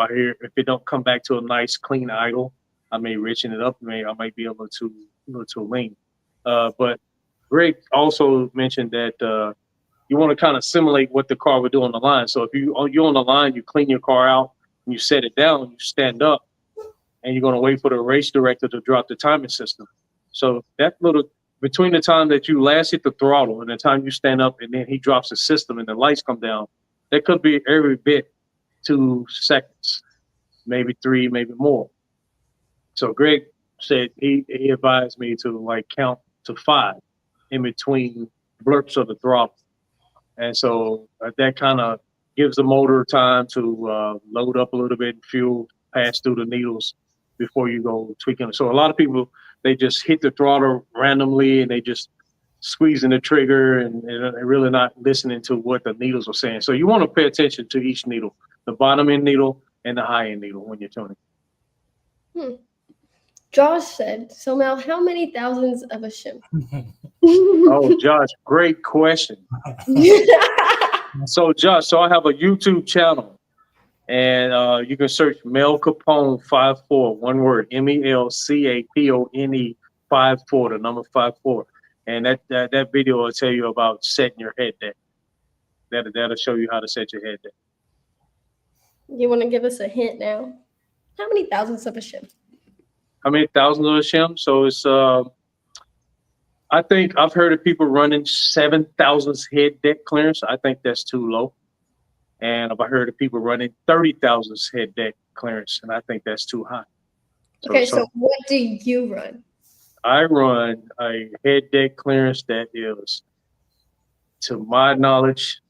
if it don't come back to a nice clean idle, I may richen it up. I might be able to lean. But Greg also mentioned that you want to kind of simulate what the car would do on the line. So if you're on the line, you clean your car out, and you set it down, you stand up, and you're going to wait for the race director to drop the timing system. So that little between the time that you last hit the throttle and the time you stand up, and then he drops the system and the lights come down, that could be every bit 2 seconds, maybe 3, maybe more. So Greg said he advised me to like count to 5 in between blurps of the throttle. And so that kind of gives the motor time to load up a little bit and fuel, pass through the needles before you go tweaking. So a lot of people, they just hit the throttle randomly and they just squeezing the trigger and they're really not listening to what the needles are saying. So you want to pay attention to each needle, the bottom end needle and the high end needle when you're tuning. Josh said, so Mel, how many thousands of a shim? Oh, Josh, great question. So Josh, I have a YouTube channel and you can search Mel Capone 54, one word, MELCAPONE 54, the number 54. And that video will tell you about setting your head deck. That'll show you how to set your head deck. You want to give us a hint now? How many thousands of a shim? How many thousands of a shim? So it's I think I've heard of people running 7,000 head deck clearance. I think that's too low. And I've heard of people running 30,000 head deck clearance, and I think that's too high. So what do you run? I run a head deck clearance that is, to my knowledge,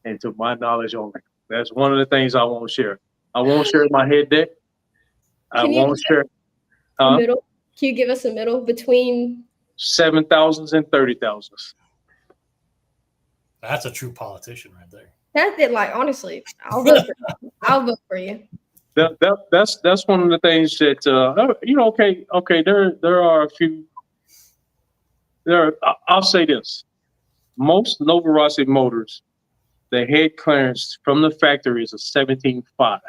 and to my knowledge only. That's one of the things I won't share. I won't share my head deck. I won't share. Middle? Can you give us a middle between 7,000s and 30,000s? That's a true politician right there. That's it. Like honestly, I'll vote for you. I'll vote for you. That's one of the things that Okay. There are a few. I'll say this: most Nova Rossi motors, the head clearance from the factory is a 17.5.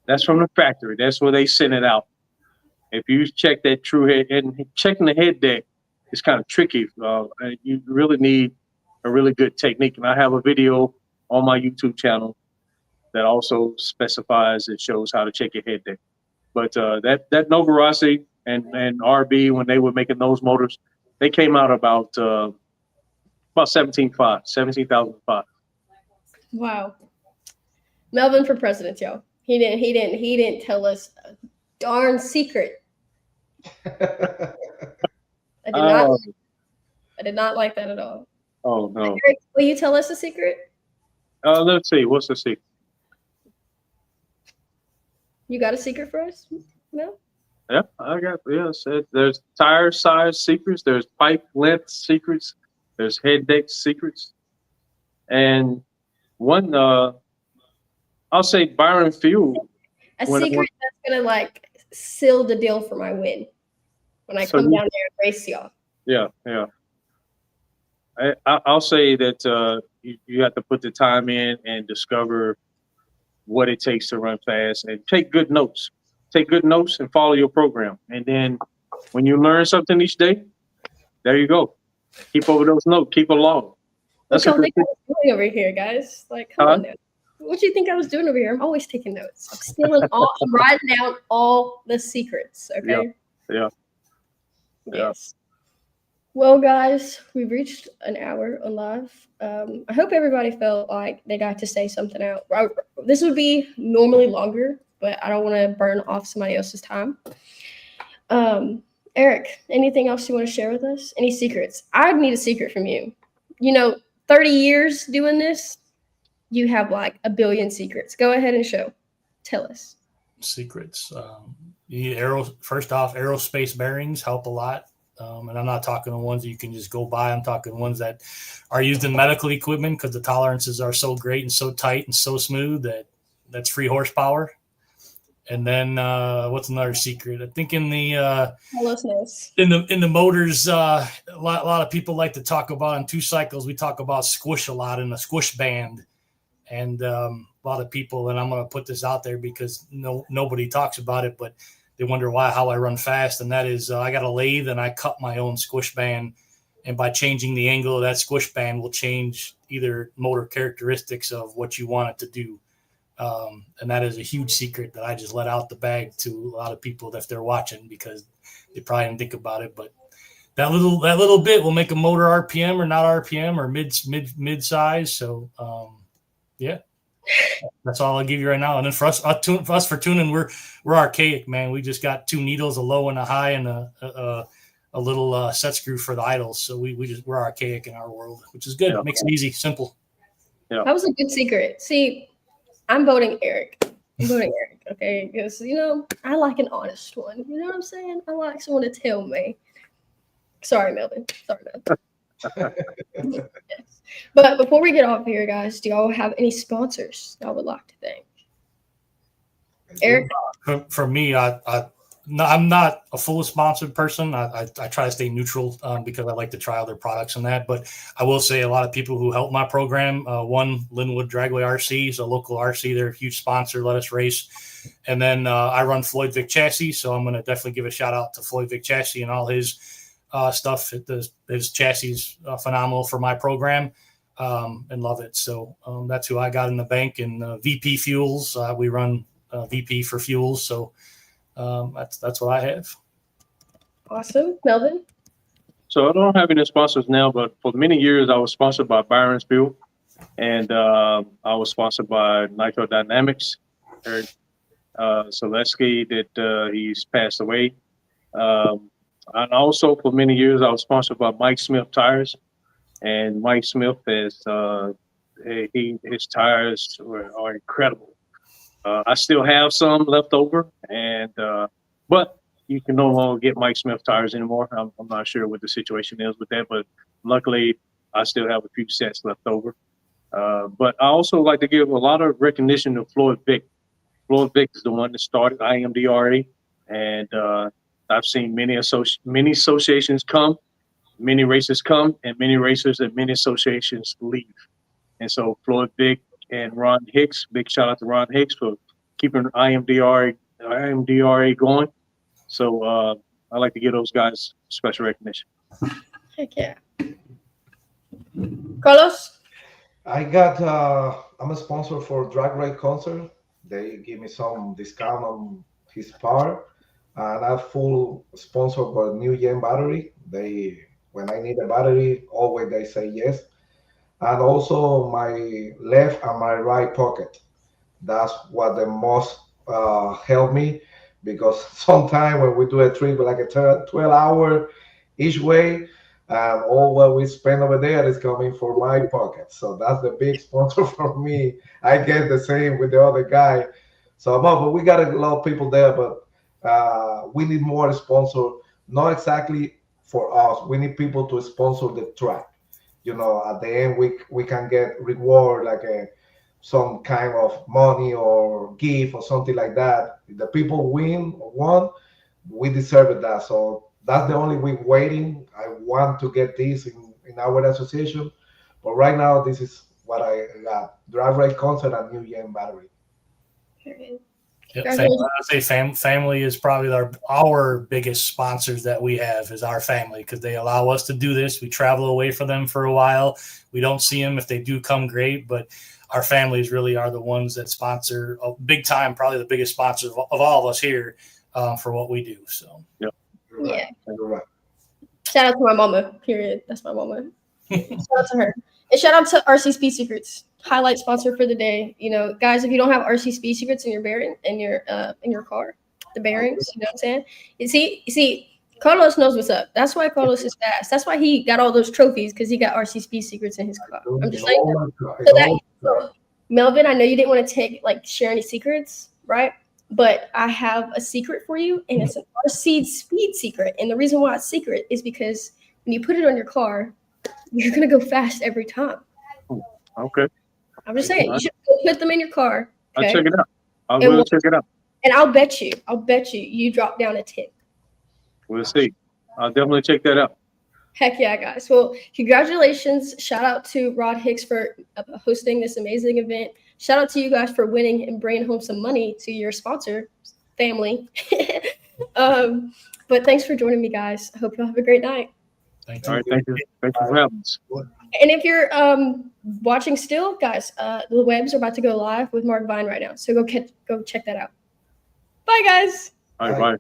That's from the factory. That's where they send it out. If you check that true head, and checking the head deck is kind of tricky. You really need a really good technique. And I have a video on my YouTube channel that also specifies, it shows how to check your head deck. But that Nova Rossi and RB, when they were making those motors, they came out about 17,500. Wow. Melvin for president, y'all. He didn't tell us a darn secret. I did not like that at all. Oh no. Eric, will you tell us a secret? Let's see. What's the secret? You got a secret for us? No? Yeah, I got. Yes, there's tire size secrets. There's pipe length secrets. There's head deck secrets, and one. I'll say Byron Fuel. A secret that's gonna like seal the deal for my win when I come down there and race y'all. Yeah. I'll say that you have to put the time in and discover what it takes to run fast and take good notes. Take good notes and follow your program. And then when you learn something each day, there you go. Keep over those notes. Keep a log. That's what I think I was doing over here, guys. Like, come on now. What do you think I was doing over here? I'm always taking notes. I'm writing down all the secrets. Okay. Yeah. Yes. Well, guys, we've reached an hour on live. I hope everybody felt like they got to say something out. This would be normally longer, but I don't want to burn off somebody else's time. Eric, anything else you want to share with us? Any secrets? I need a secret from you. 30 years doing this, you have like a billion secrets. Go ahead and tell us. Secrets. You need first off, aerospace bearings help a lot. And I'm not talking the ones that you can just go buy. I'm talking ones that are used in medical equipment because the tolerances are so great and so tight and so smooth that's free horsepower. And then what's another secret? I think in the motors, a lot of people like to talk about in 2 cycles. We talk about squish a lot in the squish band, and a lot of people. And I'm going to put this out there because nobody talks about it, but they wonder how I run fast. And that is, I got a lathe and I cut my own squish band, and by changing the angle of that squish band will change either motor characteristics of what you want it to do. And that is a huge secret that I just let out the bag to a lot of people if they're watching, because they probably didn't think about it. But that little bit will make a motor RPM or not RPM or mid size. So yeah, that's all I'll give you right now. And then for us for tuning, we're archaic, man. We just got 2 needles, a low and a high, and a little set screw for the idles. So we're archaic in our world, which is good. Yeah. It makes it easy, simple. Yeah. That was a good secret. See, I'm voting Eric. Okay? Because, I like an honest one. You know what I'm saying? I like someone to tell me. Sorry, Melvin. Yes. But before we get off here, guys, do y'all have any sponsors y'all would like to thank? Eric? For me, I'm not a full sponsored person. I try to stay neutral because I like to try other products and that. But I will say a lot of people who help my program. One, Linwood Dragway RC is a local RC. They're a huge sponsor. Let us race. And then I run Floyd Vic Chassis. So I'm going to definitely give a shout out to Floyd Vic Chassis and all his stuff. His chassis is phenomenal for my program and love it. So that's who I got in the bank. And VP Fuels, we run VP for fuels. So that's what I have. Awesome. Melvin? So I don't have any sponsors now, but for many years I was sponsored by Byron's Fuel, and I was sponsored by Nitro Dynamics. Eric Selesky, that he's passed away. And also for many years I was sponsored by Mike Smith Tires, and Mike Smith is his tires are incredible. I still have some left over, and but you can no longer get Mike Smith tires anymore. I'm not sure what the situation is with that, but luckily I still have a few sets left over. But I also like to give a lot of recognition to Floyd Vic. Floyd Vic is the one that started IMDRA, and I've seen many associations come, many races come, and many racers and many associations leave. And so Floyd Vic and Ron Hicks, big shout out to Ron Hicks for keeping IMDRA going. So I like to give those guys special recognition. Heck yeah. Carlos? I'm a sponsor for Drag Race Concert. They give me some discount on his part. And I'm full sponsor for New Gen Battery. When I need a battery, always they say yes. And also my left and my right pocket. That's what the most helped me, because sometimes when we do a trip like a 12-hour each way, and all what we spend over there is coming for my pocket. So that's the big sponsor for me. I get the same with the other guy. So, but we got a lot of people there, but we need more sponsor, not exactly for us. We need people to sponsor the track. At the end, we can get reward like some kind of money or gift or something like that. If the people won, we deserve that. So that's the only we're waiting. I want to get this in our association. But right now, this is what I got. Drive Race Concert and New Gen Battery. Family is probably our biggest sponsors that we have is our family, because they allow us to do this. We travel away from them for a while. We don't see them. If they do come, great. But our families really are the ones that sponsor big time, probably the biggest sponsors of all of us here for what we do. So, yeah. right. Yeah. You're right. Shout out to my mama. Period. That's my mama. Shout out to her. And shout out to RC Speed Secrets, highlight sponsor for the day. You know, guys, if you don't have RC Speed Secrets in your bearing in your car, the bearings, you know what I'm saying? You see, Carlos knows what's up. That's why Carlos is fast. That's why he got all those trophies, because he got RC Speed Secrets in his car. I'm just saying. So Melvin, I know you didn't want to share any secrets, right? But I have a secret for you, and it's an RC Speed secret. And the reason why it's secret is because when you put it on your car, you're gonna go fast every time. Okay. I'm just saying, you should put them in your car. Okay? I'll check it out. I will check it out. And I'll bet you drop down a tip. We'll see. I'll definitely check that out. Heck yeah, guys. Well, congratulations. Shout out to Rod Hicks for hosting this amazing event. Shout out to you guys for winning and bringing home some money to your sponsor family. But thanks for joining me, guys. I hope you all have a great night. Thank All you. right. Thank you. Thank you for having us. And if you're watching still, guys, the webs are about to go live with Mark Vine right now. So go check that out. Bye, guys. All right. Bye.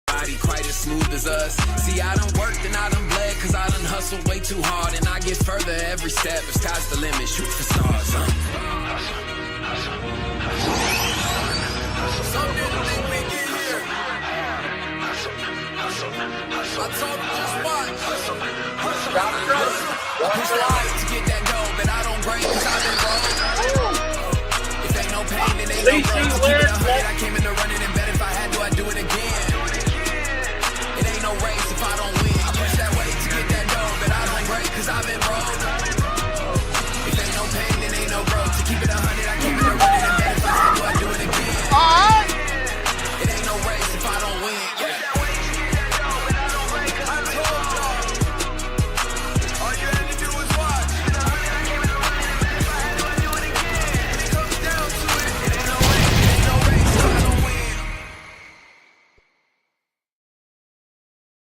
Body quite as smooth as us. See, I done worked and I done bled, cause I done hustled way too hard, and I get further every step. If sky's the limit, shoot for stars. Some didn't think we get here. I told them just watch. I push the light to get that dough, but I don't break cause I've been broke. If ain't no pain, then ain't no growth.